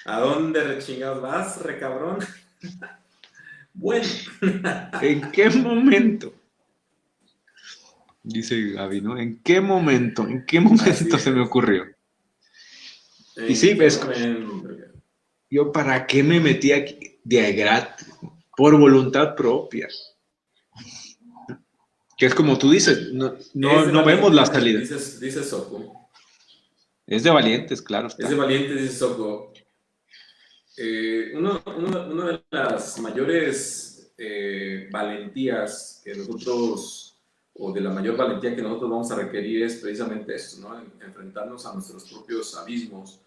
¿A dónde rechingados vas, recabrón? Bueno. ¿En qué momento? Dice Gaby, ¿no? ¿En qué momento se me ocurrió? Y sí, ves, yo para qué me metí aquí de gratis, por voluntad propia. Que es como tú dices, no vemos la salida. Dice Soko. Es de valientes, claro. Es de valientes, dice Soko. Una de las mayores valentías que nosotros o de la mayor valentía que nosotros vamos a requerir es precisamente esto, ¿no? Enfrentarnos a nuestros propios abismos,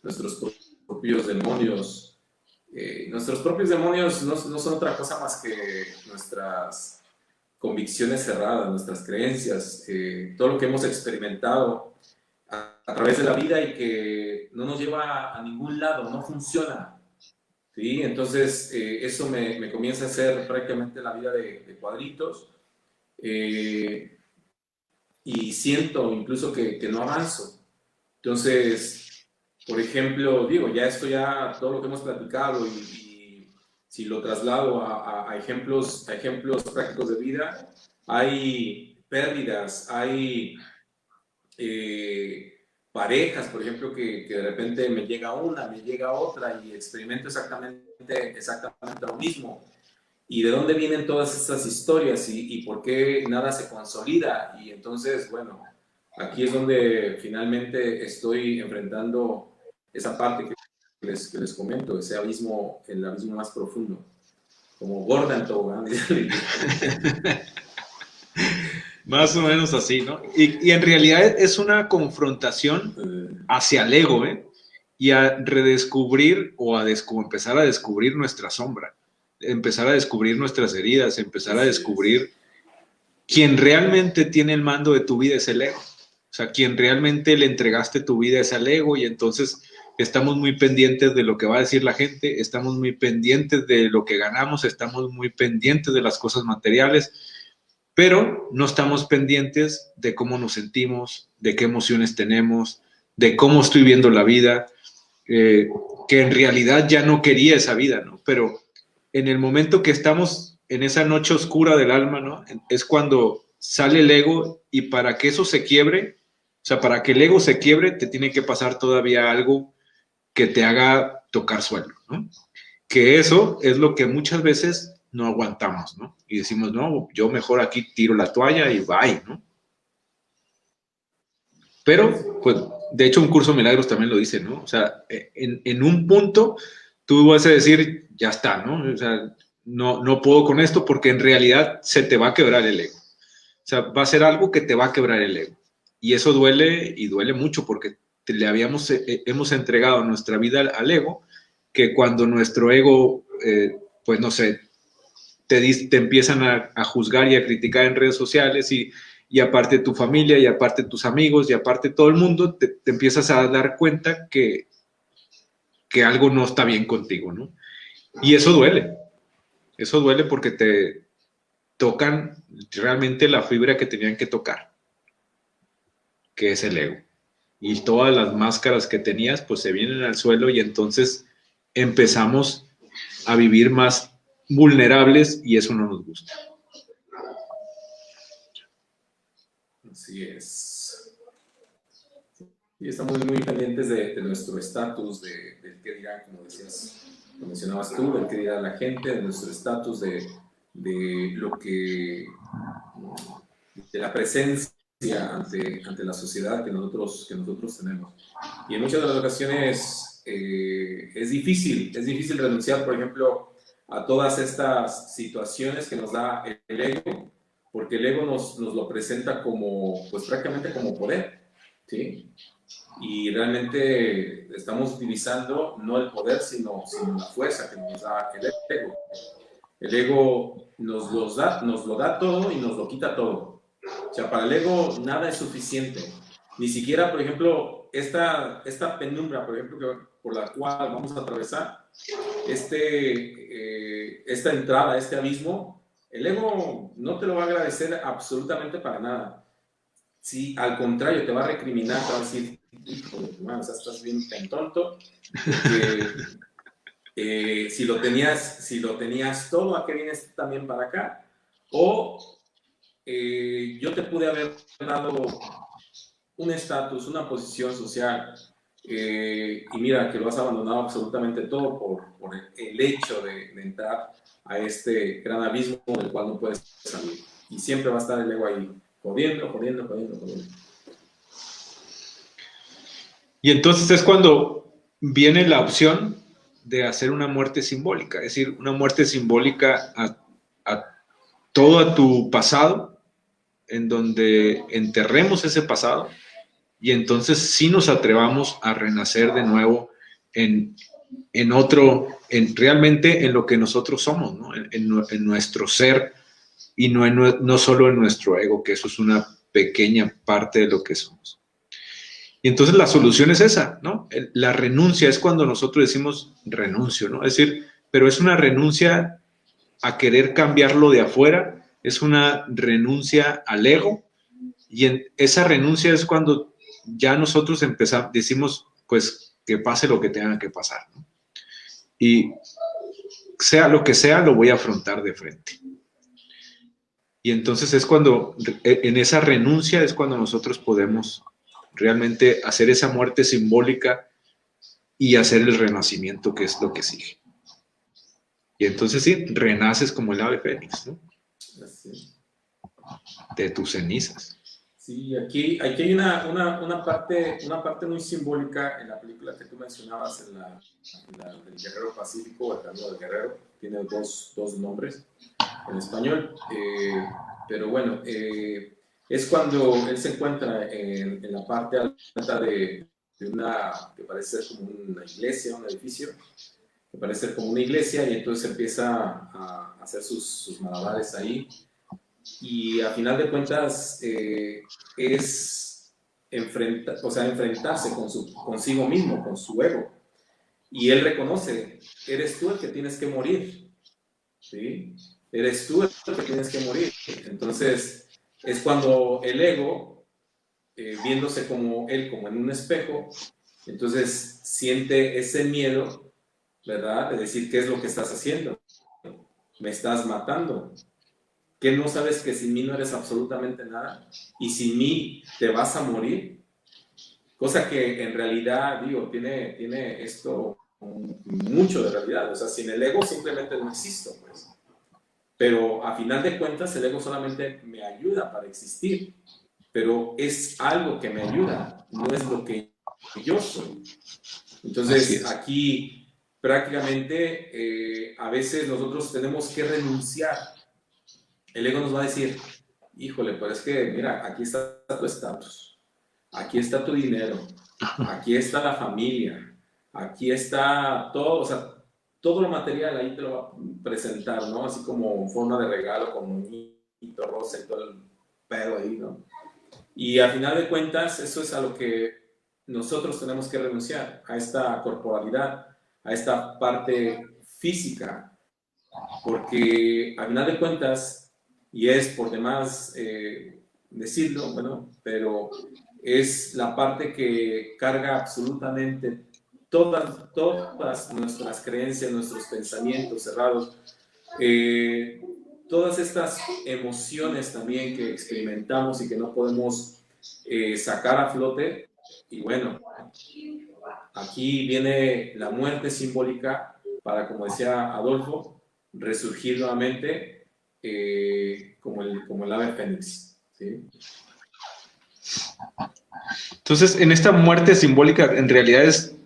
nuestros propios demonios. Nuestros propios demonios no son otra cosa más que nuestras convicciones cerradas, nuestras creencias, todo lo que hemos experimentado a través de la vida y que no nos lleva a ningún lado, no funciona. ¿Sí? Entonces, eso me comienza a hacer prácticamente la vida de cuadritos. Y siento incluso que no avanzo. Entonces, por ejemplo, digo, ya todo lo que hemos platicado y si lo traslado a ejemplos prácticos de vida, hay pérdidas, hay parejas, por ejemplo, que de repente me llega una, me llega otra y experimento exactamente lo mismo. ¿Y de dónde vienen todas estas historias y por qué nada se consolida? Y entonces, bueno, aquí es donde finalmente estoy enfrentando esa parte que les comento, ese abismo, el abismo más profundo, como gorda en tobogán. Más o menos así, ¿no? Y en realidad es una confrontación hacia el ego, ¿eh? Y a redescubrir o a empezar a descubrir nuestra sombra, empezar a descubrir nuestras heridas, empezar a descubrir quien realmente tiene el mando de tu vida es el ego. O sea, quien realmente le entregaste tu vida es al ego y entonces estamos muy pendientes de lo que va a decir la gente, estamos muy pendientes de lo que ganamos, estamos muy pendientes de las cosas materiales, pero no estamos pendientes de cómo nos sentimos, de qué emociones tenemos, de cómo estoy viendo la vida, que en realidad ya no quería esa vida, ¿no? Pero en el momento que estamos en esa noche oscura del alma, ¿no? Es cuando sale el ego y para que eso se quiebre, o sea, para que el ego se quiebre, te tiene que pasar todavía algo que te haga tocar suelo, ¿no? Que eso es lo que muchas veces no aguantamos, ¿no? Y decimos, no, yo mejor aquí tiro la toalla y bye, ¿no? Pero, pues, de hecho, un curso de milagros también lo dice, ¿no? O sea, en un punto tú vas a decir, ya está, ¿no? O sea, no puedo con esto porque en realidad se te va a quebrar el ego. O sea, va a ser algo que te va a quebrar el ego. Y eso duele y duele mucho porque hemos entregado nuestra vida al ego, que cuando nuestro ego, pues no sé, te empiezan a juzgar y a criticar en redes sociales y aparte tu familia y aparte tus amigos y aparte todo el mundo, te empiezas a dar cuenta que algo no está bien contigo, ¿no? Y eso duele porque te tocan realmente la fibra que tenían que tocar, que es el ego. Y todas las máscaras que tenías, pues se vienen al suelo y entonces empezamos a vivir más vulnerables y eso no nos gusta. Así es. Y estamos muy pendientes de nuestro estatus, del qué dirán, como decías, lo mencionabas tú, del qué dirá la gente, de nuestro estatus, de lo que, de la presencia ante la sociedad que nosotros tenemos. Y en muchas de las ocasiones es difícil renunciar, por ejemplo, a todas estas situaciones que nos da el ego, porque el ego nos lo presenta como, pues prácticamente como poder, ¿sí? Y realmente estamos utilizando no el poder, sino la fuerza que nos da el ego. El ego nos lo da todo y nos lo quita todo. O sea, para el ego nada es suficiente. Ni siquiera, por ejemplo, esta penumbra, por ejemplo, por la cual vamos a atravesar, esta entrada, este abismo, el ego no te lo va a agradecer absolutamente para nada. Sí, al contrario, te va a recriminar, te va a decir, hijo de tu madre, o sea, estás bien tan tonto, porque si lo tenías todo, ¿a qué vienes también para acá? O yo te pude haber dado un estatus, una posición social, y mira que lo has abandonado absolutamente todo por el hecho de entrar a este gran abismo del cual no puedes salir. Y siempre va a estar el ego ahí, jodiendo. Y entonces es cuando viene la opción de hacer una muerte simbólica, es decir, una muerte simbólica a todo tu pasado, en donde enterremos ese pasado y entonces sí nos atrevamos a renacer de nuevo en otro, realmente en lo que nosotros somos, ¿no? En nuestro ser y no solo en nuestro ego, que eso es una pequeña parte de lo que somos. Y entonces la solución es esa, ¿no? La renuncia es cuando nosotros decimos renuncio, ¿no? Es decir, pero es una renuncia a querer cambiarlo de afuera, es una renuncia al ego, y esa renuncia es cuando ya nosotros empezamos, decimos, pues que pase lo que tenga que pasar, ¿no? Y sea lo que sea, lo voy a afrontar de frente. Y entonces es cuando, en esa renuncia es cuando nosotros podemos realmente hacer esa muerte simbólica y hacer el renacimiento, que es lo que sigue. Y entonces sí, renaces como el ave fénix, ¿no? Así. De tus cenizas. Sí, aquí hay una parte muy simbólica en la película que tú mencionabas, en la del Guerrero Pacífico, o el Camino del Guerrero. Tiene dos nombres en español. Pero bueno, es cuando él se encuentra en la parte alta de una, que parece ser como una iglesia, un edificio, que parece ser como una iglesia, y entonces empieza a hacer sus malabares ahí. Y a final de cuentas es enfrentarse consigo mismo, con su ego. Y él reconoce, eres tú el que tienes que morir, ¿sí? Eres tú el que tienes que morir. Entonces es cuando el ego, viéndose como él, como en un espejo, entonces siente ese miedo, ¿verdad? De decir, ¿qué es lo que estás haciendo? Me estás matando. ¿Qué no sabes que sin mí no eres absolutamente nada? Y sin mí te vas a morir. Cosa que en realidad, digo, tiene esto mucho de realidad. O sea, sin el ego simplemente no existo, pues. Pero a final de cuentas, el ego solamente me ayuda para existir. Pero es algo que me ayuda, no es lo que yo soy. Entonces, aquí prácticamente a veces nosotros tenemos que renunciar. El ego nos va a decir, híjole, pero es que, mira, aquí está tu estatus, aquí está tu dinero, aquí está la familia, aquí está todo, o sea, todo lo material ahí te lo va a presentar, ¿no? Así como en forma de regalo, con moñito rosa y todo el pedo ahí, ¿no? Y al final de cuentas, eso es a lo que nosotros tenemos que renunciar, a esta corporalidad, a esta parte física, porque al final de cuentas, y es por demás decirlo, bueno, pero es la parte que carga absolutamente todas nuestras creencias, nuestros pensamientos cerrados, todas estas emociones también que experimentamos y que no podemos sacar a flote. Y bueno, aquí viene la muerte simbólica para, como decía Adolfo, resurgir nuevamente como el ave fénix, ¿sí? Entonces, en esta muerte simbólica, en realidad es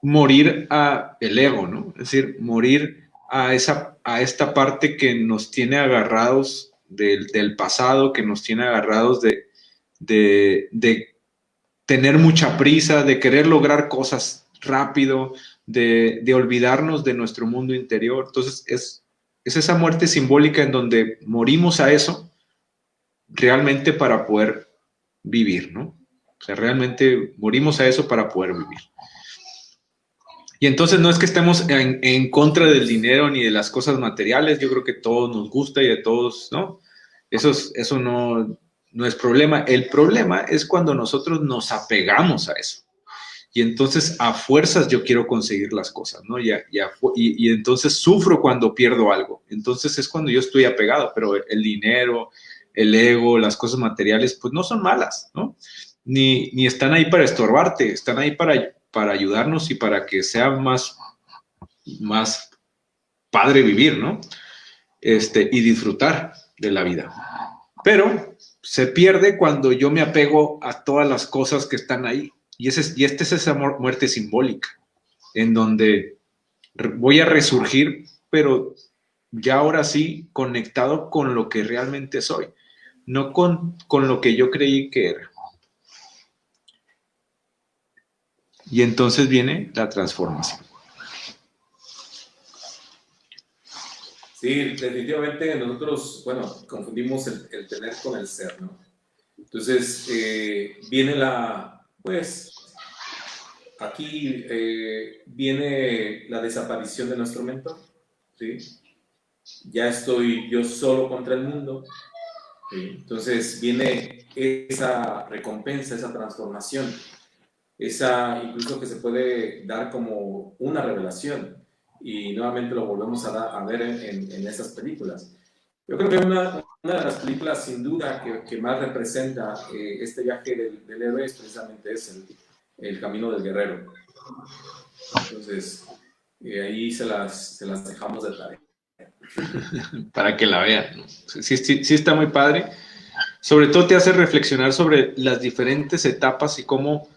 morir a el ego, ¿no? Es decir, morir a esta parte que nos tiene agarrados del pasado, que nos tiene agarrados de tener mucha prisa, de querer lograr cosas rápido, de olvidarnos de nuestro mundo interior. Entonces, es esa muerte simbólica en donde morimos a eso realmente para poder vivir, ¿no? O sea, realmente morimos a eso para poder vivir. Y entonces no es que estemos en contra del dinero ni de las cosas materiales, yo creo que todos nos gusta y a todos, ¿no? Eso no es problema. El problema es cuando nosotros nos apegamos a eso. Y entonces a fuerzas yo quiero conseguir las cosas, ¿no? Y entonces sufro cuando pierdo algo. Entonces es cuando yo estoy apegado, pero el dinero, el ego, las cosas materiales, pues no son malas, ¿no? Ni están ahí para estorbarte, están ahí para ayudarnos y para que sea más padre vivir, ¿no? Y disfrutar de la vida. Pero se pierde cuando yo me apego a todas las cosas que están ahí. Y esta es esa muerte simbólica, en donde voy a resurgir, pero ya ahora sí conectado con lo que realmente soy. no con lo que yo creí que era. Y entonces viene la transformación. Sí, definitivamente nosotros, bueno, confundimos el tener con el ser, ¿no? Entonces, viene pues, aquí viene la desaparición de nuestro mentor, ¿sí? Ya estoy yo solo contra el mundo, ¿sí? Entonces viene esa recompensa, esa transformación, esa incluso que se puede dar como una revelación, y nuevamente lo volvemos a ver en esas películas. Yo creo que una de las películas sin duda que más representa este viaje del héroe es precisamente el camino del guerrero. Entonces, ahí se las dejamos de tarea. Para que la vean, ¿no? Sí está muy padre. Sobre todo te hace reflexionar sobre las diferentes etapas y cómo,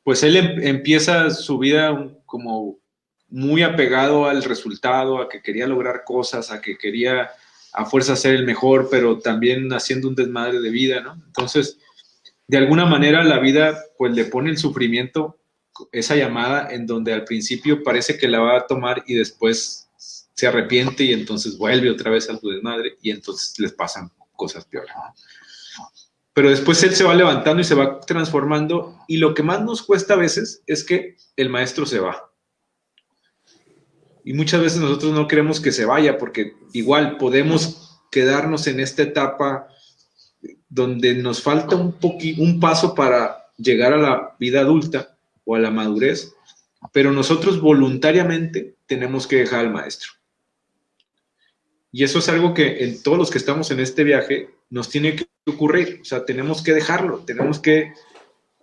pues él empieza su vida como muy apegado al resultado, a que quería lograr cosas, a que quería a fuerza ser el mejor, pero también haciendo un desmadre de vida, ¿no? Entonces, de alguna manera la vida pues le pone el sufrimiento, esa llamada en donde al principio parece que la va a tomar y después se arrepiente y entonces vuelve otra vez a su desmadre y entonces les pasan cosas peores. Pero después él se va levantando y se va transformando y lo que más nos cuesta a veces es que el maestro se va. Y muchas veces nosotros no queremos que se vaya porque igual podemos quedarnos en esta etapa donde nos falta un paso para llegar a la vida adulta o a la madurez, pero nosotros voluntariamente tenemos que dejar al maestro. Y eso es algo que en todos los que estamos en este viaje nos tiene que ocurrir. O sea, tenemos que dejarlo, tenemos que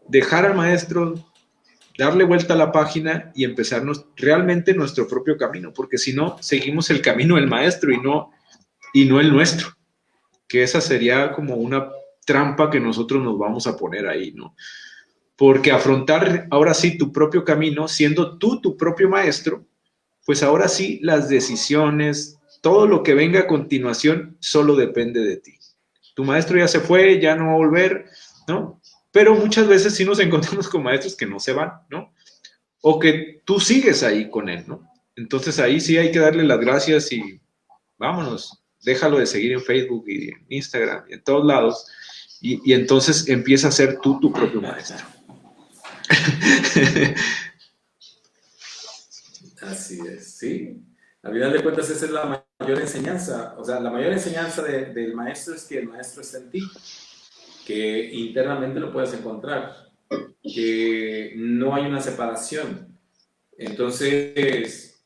dejar al maestro, darle vuelta a la página y empezarnos realmente nuestro propio camino, porque si no, seguimos el camino del maestro y no el nuestro, que esa sería como una trampa que nosotros nos vamos a poner ahí, ¿no? Porque afrontar ahora sí tu propio camino, siendo tú tu propio maestro, pues ahora sí las decisiones, todo lo que venga a continuación solo depende de ti. Tu maestro ya se fue, ya no va a volver, ¿no? Pero muchas veces sí nos encontramos con maestros que no se van, ¿no? O que tú sigues ahí con él, ¿no? Entonces ahí sí hay que darle las gracias y vámonos, déjalo de seguir en Facebook y en Instagram y en todos lados y entonces empieza a ser tú tu propio maestro. Así es, sí. Al final de cuentas esa es la mayor enseñanza. O sea, la mayor enseñanza del maestro es que el maestro está en ti, que internamente lo puedes encontrar, que no hay una separación. Entonces,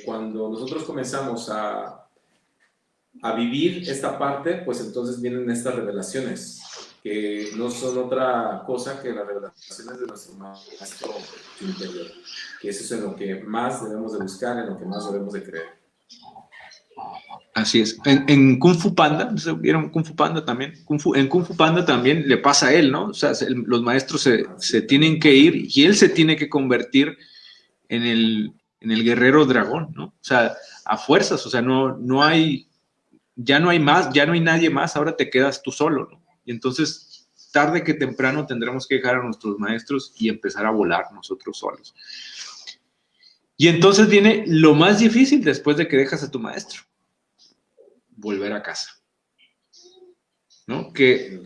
cuando nosotros comenzamos a vivir esta parte, pues entonces vienen estas revelaciones, que no son otra cosa que las revelaciones de nuestro maestro interior, que eso es en lo que más debemos de buscar, en lo que más debemos de creer. Así es. En Kung Fu Panda, ¿vieron Kung Fu Panda también? En Kung Fu Panda también le pasa a él, ¿no? O sea, los maestros se tienen que ir y él se tiene que convertir en el guerrero dragón, ¿no? O sea, a fuerzas, o sea, ya no hay más, ya no hay nadie más, ahora te quedas tú solo, ¿no? Y entonces, tarde que temprano tendremos que dejar a nuestros maestros y empezar a volar nosotros solos. Y entonces viene lo más difícil después de que dejas a tu maestro. Volver a casa, ¿no? Que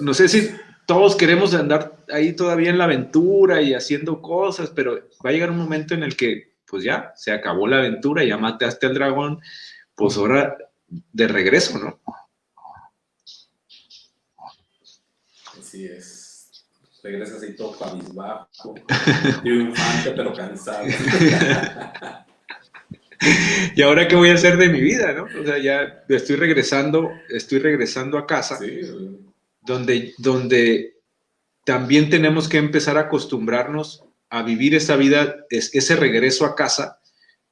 no sé si todos queremos andar ahí todavía en la aventura y haciendo cosas, pero va a llegar un momento en el que, pues ya, se acabó la aventura, ya mataste al dragón, pues ahora de regreso, ¿no? Así es. Regresas ahí todo cabizbajo, triunfante pero cansado. ¿Y ahora qué voy a hacer de mi vida, no? O sea, ya estoy regresando a casa, sí. donde también tenemos que empezar a acostumbrarnos a vivir esa vida, ese regreso a casa,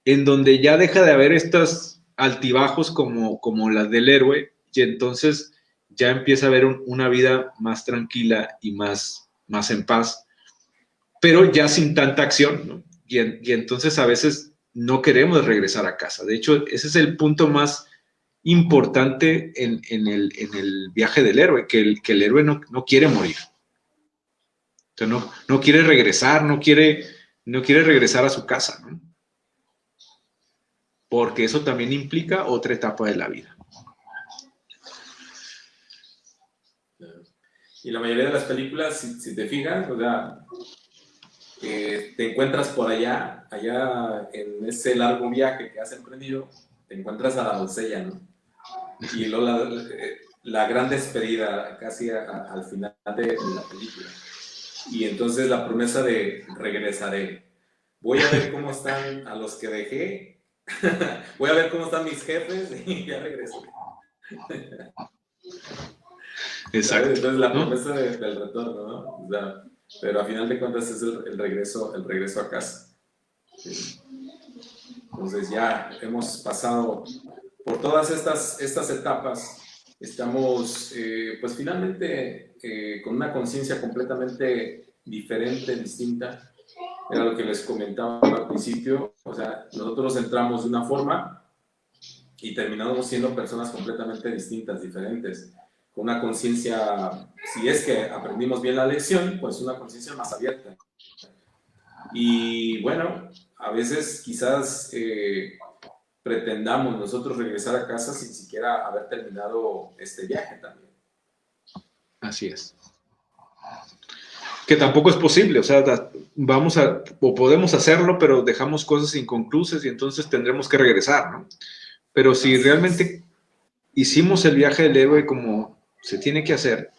en donde ya deja de haber estos altibajos como las del héroe, y entonces ya empieza a haber una vida más tranquila y más en paz, pero ya sin tanta acción, ¿no? Y entonces a veces no queremos regresar a casa. De hecho, ese es el punto más importante en el viaje del héroe, que el héroe no quiere morir. O sea, no quiere regresar, no quiere regresar a su casa, ¿no? Porque eso también implica otra etapa de la vida. Y la mayoría de las películas, si te fijas, o sea, te encuentras por allá en ese largo viaje que has emprendido, te encuentras a la doncella, ¿no? Y luego la gran despedida casi al final de la película. Y entonces la promesa de regresaré. Voy a ver cómo están a los que dejé. Voy a ver cómo están mis jefes y ya regresé. Exacto. ¿Sabes? Entonces la promesa del retorno, ¿no? O sea, pero a final de cuentas es el regreso a casa. ¿Sí? Entonces ya hemos pasado por todas estas etapas. Estamos, pues finalmente, con una conciencia completamente diferente, distinta. Era lo que les comentaba al principio. O sea, nosotros entramos de una forma y terminamos siendo personas completamente distintas, diferentes, con una conciencia, si es que aprendimos bien la lección, pues una conciencia más abierta. Y bueno, a veces quizás pretendamos nosotros regresar a casa sin siquiera haber terminado este viaje también. Así es. Que tampoco es posible, o sea, o podemos hacerlo, pero dejamos cosas inconclusas y entonces tendremos que regresar, ¿no? Pero si realmente hicimos el viaje del héroe como se tiene que hacer,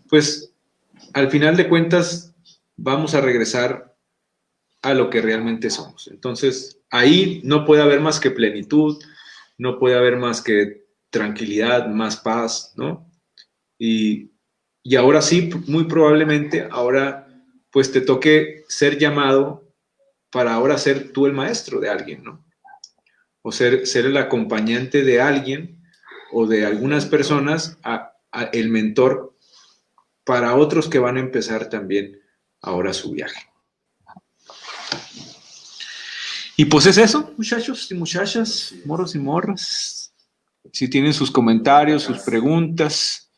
pues al final de cuentas vamos a regresar a lo que realmente somos. Entonces, ahí no puede haber más que plenitud, no puede haber más que tranquilidad, más paz, ¿no? Y ahora sí, muy probablemente, ahora pues te toque ser llamado para ahora ser tú el maestro de alguien, ¿no? O ser el acompañante de alguien o de algunas personas, el mentor para otros que van a empezar también ahora su viaje. Y pues es eso, muchachos y muchachas, morros y morras. Si tienen sus comentarios, sus preguntas,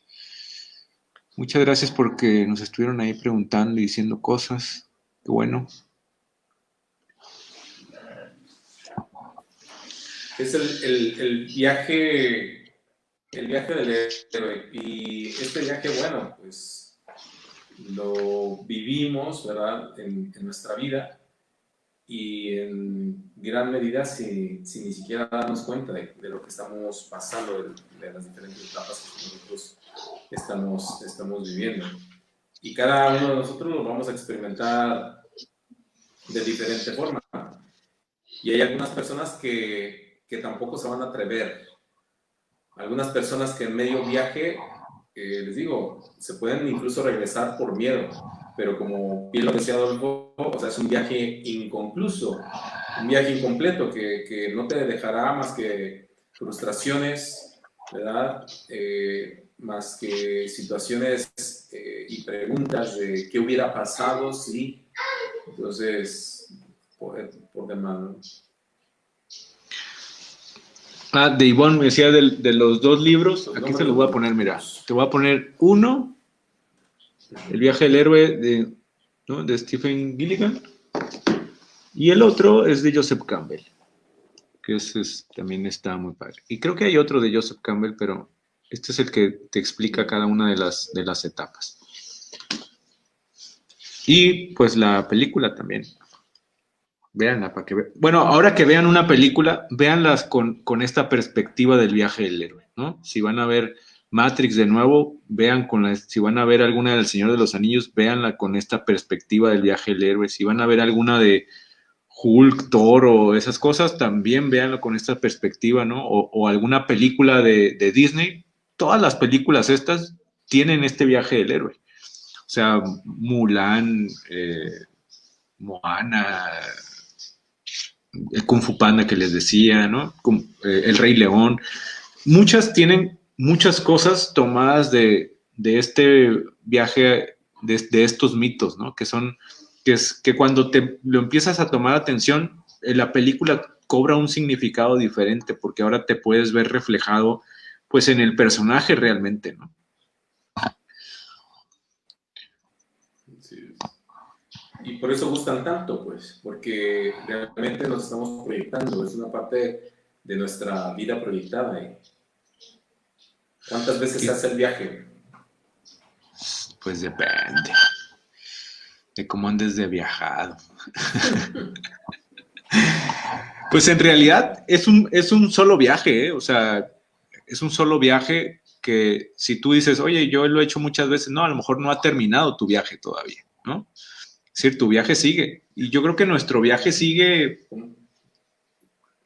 muchas gracias porque nos estuvieron ahí preguntando y diciendo cosas. Qué bueno. Es el viaje del héroe. Y este viaje, bueno, pues lo vivimos, ¿verdad? En nuestra vida y en gran medida sin ni siquiera darnos cuenta de lo que estamos pasando, de las diferentes etapas que nosotros estamos viviendo. Y cada uno de nosotros lo vamos a experimentar de diferente forma. Y hay algunas personas que tampoco se van a atrever. Algunas personas que en medio viaje, les digo, se pueden incluso regresar por miedo. Pero como bien lo decía Adolfo, o sea, es un viaje inconcluso, un viaje incompleto que no te dejará más que frustraciones, ¿verdad? Más que situaciones y preguntas de qué hubiera pasado si. Entonces, por demás, ¿no? De Ivonne me decía de los dos libros. Aquí te los voy a poner, mira. Te voy a poner uno, El viaje del héroe de Stephen Gilligan, y el otro es de Joseph Campbell, que también está muy padre. Y creo que hay otro de Joseph Campbell, pero este es el que te explica cada una de las etapas. Y pues la película también. Véanla para que vean. Bueno, ahora que vean una película, véanlas con esta perspectiva del viaje del héroe, ¿no? Si van a ver Matrix de nuevo, vean si van a ver alguna del Señor de los Anillos, véanla con esta perspectiva del viaje del héroe. Si van a ver alguna de Hulk, Thor o esas cosas, también véanlo con esta perspectiva, ¿no? O alguna película de Disney. Todas las películas estas tienen este viaje del héroe. O sea, Mulan, Moana, el Kung Fu Panda que les decía, ¿no? El Rey León. Muchas tienen muchas cosas tomadas de este viaje, de estos mitos, ¿no? Que cuando te lo empiezas a tomar atención, la película cobra un significado diferente porque ahora te puedes ver reflejado pues en el personaje realmente, ¿no? Sí. Y por eso gustan tanto, pues, porque realmente nos estamos proyectando, es una parte de nuestra vida proyectada. ¿Eh? ¿Cuántas veces se hace el viaje? Pues depende de cómo andes de viajado. Pues en realidad es un solo viaje, ¿eh? O sea, es un solo viaje que si tú dices, oye, yo lo he hecho muchas veces, no, a lo mejor no ha terminado tu viaje todavía, ¿no? Es decir, tu viaje sigue. Y yo creo que nuestro viaje sigue.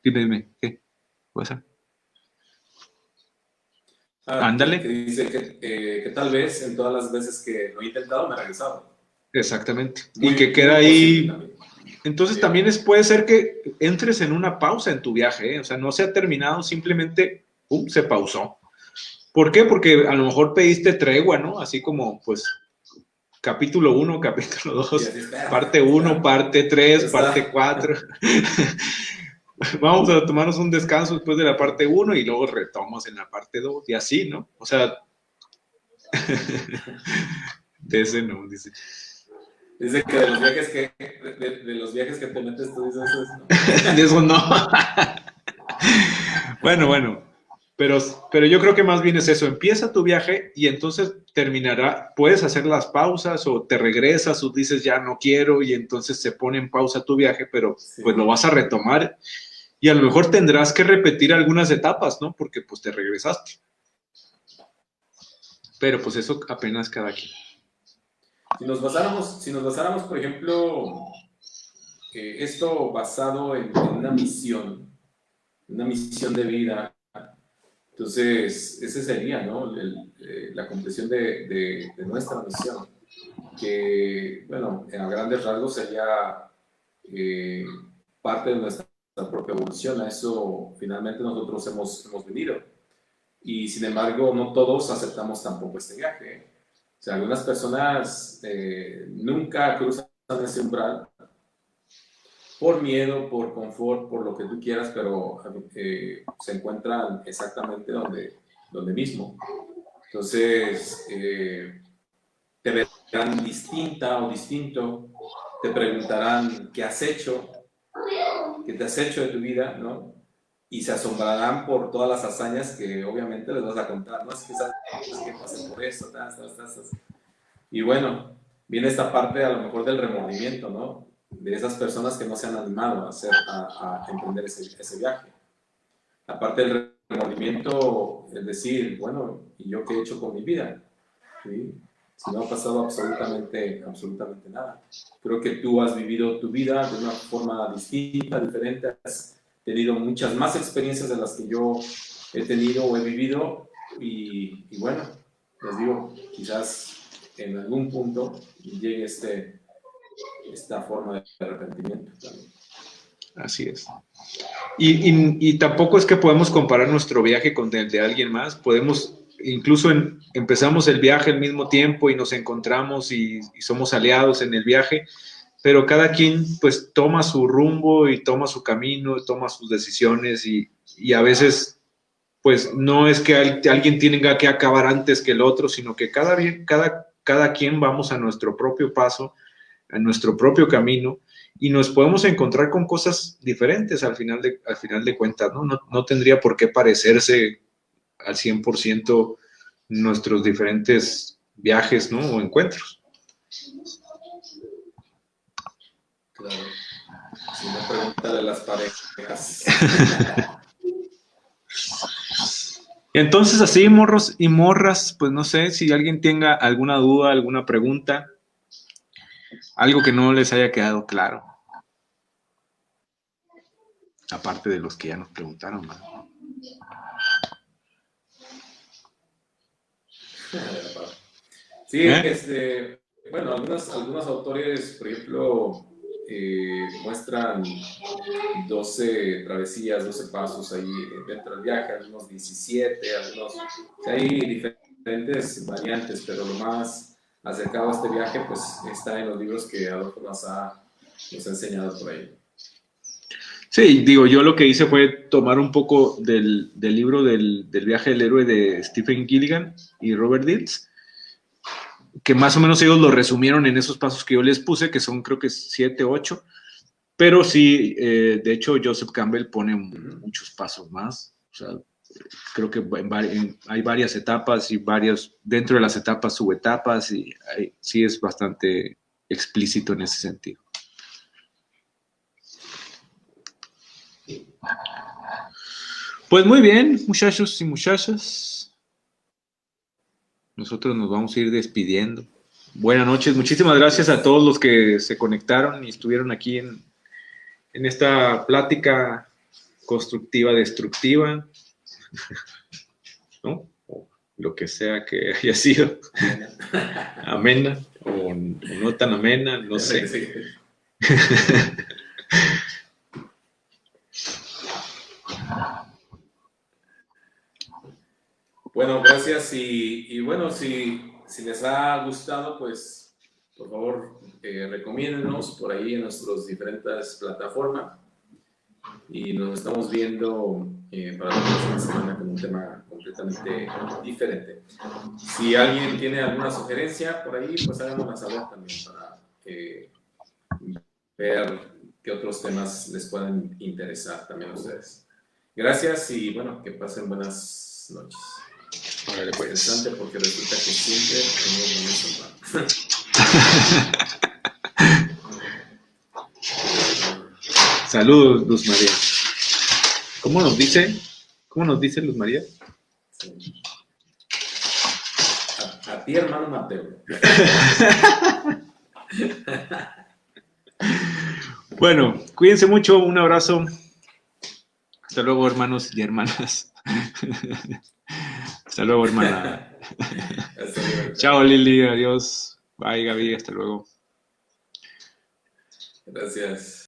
Dime, ¿qué pasa? Que Ándale. dice que tal vez en todas las veces que lo he intentado me he regresado. Exactamente. Y Muy, que queda muy posible ahí. también. Entonces también puede ser que entres en una pausa en tu viaje, ¿eh? O sea, no se ha terminado, simplemente se pausó. ¿Por qué? Porque a lo mejor pediste tregua, ¿no? Así como, pues, capítulo 1, capítulo Sí, 2, así espera, parte 1, parte 3, parte está. 4. Vamos a tomarnos un descanso después de la parte 1 y luego retomamos en la parte 2 y así, ¿no? O sea, de ese no, dice. Dice que de los viajes que te metes tú dices eso, ¿no? De eso no. Bueno. Pero yo creo que más bien es eso. Empieza tu viaje y entonces terminará. Puedes hacer las pausas o te regresas o dices ya no quiero y entonces se pone en pausa tu viaje, pero pues lo Sí, vas a retomar y a lo mejor tendrás que repetir algunas etapas, ¿no? Porque pues te regresaste. Pero pues eso apenas cada quien. si nos basáramos, por ejemplo, esto basado en una misión de vida, entonces ese sería, ¿no? La compleción de nuestra misión, que, bueno, a grandes rasgos sería eh, parte de nuestra propia evolución. A eso finalmente nosotros hemos venido. Y sin embargo, no todos aceptamos tampoco este viaje. ¿Eh? O sea, algunas personas nunca cruzan ese umbral por miedo, por confort, por lo que tú quieras, pero se encuentran exactamente donde mismo. Entonces, te verán distinta o distinto, te preguntarán qué has hecho, qué te has hecho de tu vida, ¿no? Y se asombrarán por todas las hazañas que obviamente les vas a contar, ¿no? Es que sabes que pasé por eso, y bueno, viene esta parte a lo mejor del remordimiento, ¿no? De esas personas que no se han animado a emprender ese viaje. La parte del remordimiento es decir, bueno, ¿y yo qué he hecho con mi vida? ¿Sí? Si no ha pasado absolutamente nada. Creo que tú has vivido tu vida de una forma distinta, diferente, has tenido muchas más experiencias de las que yo he tenido o he vivido y bueno, les digo, quizás en algún punto llegue esta forma de arrepentimiento también. Así es. Y tampoco es que podemos comparar nuestro viaje con el de alguien más. Podemos, incluso empezamos el viaje al mismo tiempo y nos encontramos y somos aliados en el viaje, pero cada quien pues toma su rumbo y toma su camino, toma sus decisiones y a veces pues no es que alguien tenga que acabar antes que el otro, sino que cada quien vamos a nuestro propio paso, a nuestro propio camino y nos podemos encontrar con cosas diferentes al final de cuentas, ¿no? No tendría por qué parecerse al 100% nuestros diferentes viajes, ¿no? O encuentros. Claro. Si no, pregúntale a las parejas. Entonces, así, morros y morras, pues no sé si alguien tenga alguna duda, alguna pregunta, algo que no les haya quedado claro, aparte de los que ya nos preguntaron, ¿no? Sí, ¿Eh? bueno, algunos autores, por ejemplo, muestran 12 travesías, 12 pasos ahí dentro del viaje, algunos 17, algunos, o sea, hay diferentes variantes, pero lo más acercado a este viaje pues está en los libros que Adolfo nos ha enseñado por ahí. Sí, digo, yo lo que hice fue tomar un poco del libro del viaje del héroe de Stephen Gilligan y Robert Dilts, que más o menos ellos lo resumieron en esos pasos que yo les puse, que son creo que 7, 8, pero sí, de hecho Joseph Campbell pone muchos pasos más, o sea, creo que hay varias etapas y dentro de las etapas subetapas y sí es bastante explícito en ese sentido. Pues muy bien, muchachos y muchachas. Nosotros nos vamos a ir despidiendo. Buenas noches, muchísimas gracias a todos los que se conectaron y estuvieron aquí en esta plática constructiva, destructiva, ¿no? O lo que sea que haya sido. Amena o no tan amena, no sé. Bueno, gracias y bueno, si les ha gustado, pues por favor recomiéndenos por ahí en nuestras diferentes plataformas y nos estamos viendo para la próxima semana con un tema completamente diferente. Si alguien tiene alguna sugerencia por ahí, pues háganosla saber también para ver qué otros temas les pueden interesar también a ustedes. Gracias y bueno, que pasen buenas noches. Vale, pues. Interesante porque resulta que siempre tenemos Saludos, Luz María. ¿Cómo nos dice Luz María? Sí. A ti, hermano Mateo. Bueno, cuídense mucho, un abrazo. Hasta luego, hermanos y hermanas. Hasta luego, hermana. Hasta luego. Chao, Lili, adiós. Bye, Gaby, hasta luego. Gracias.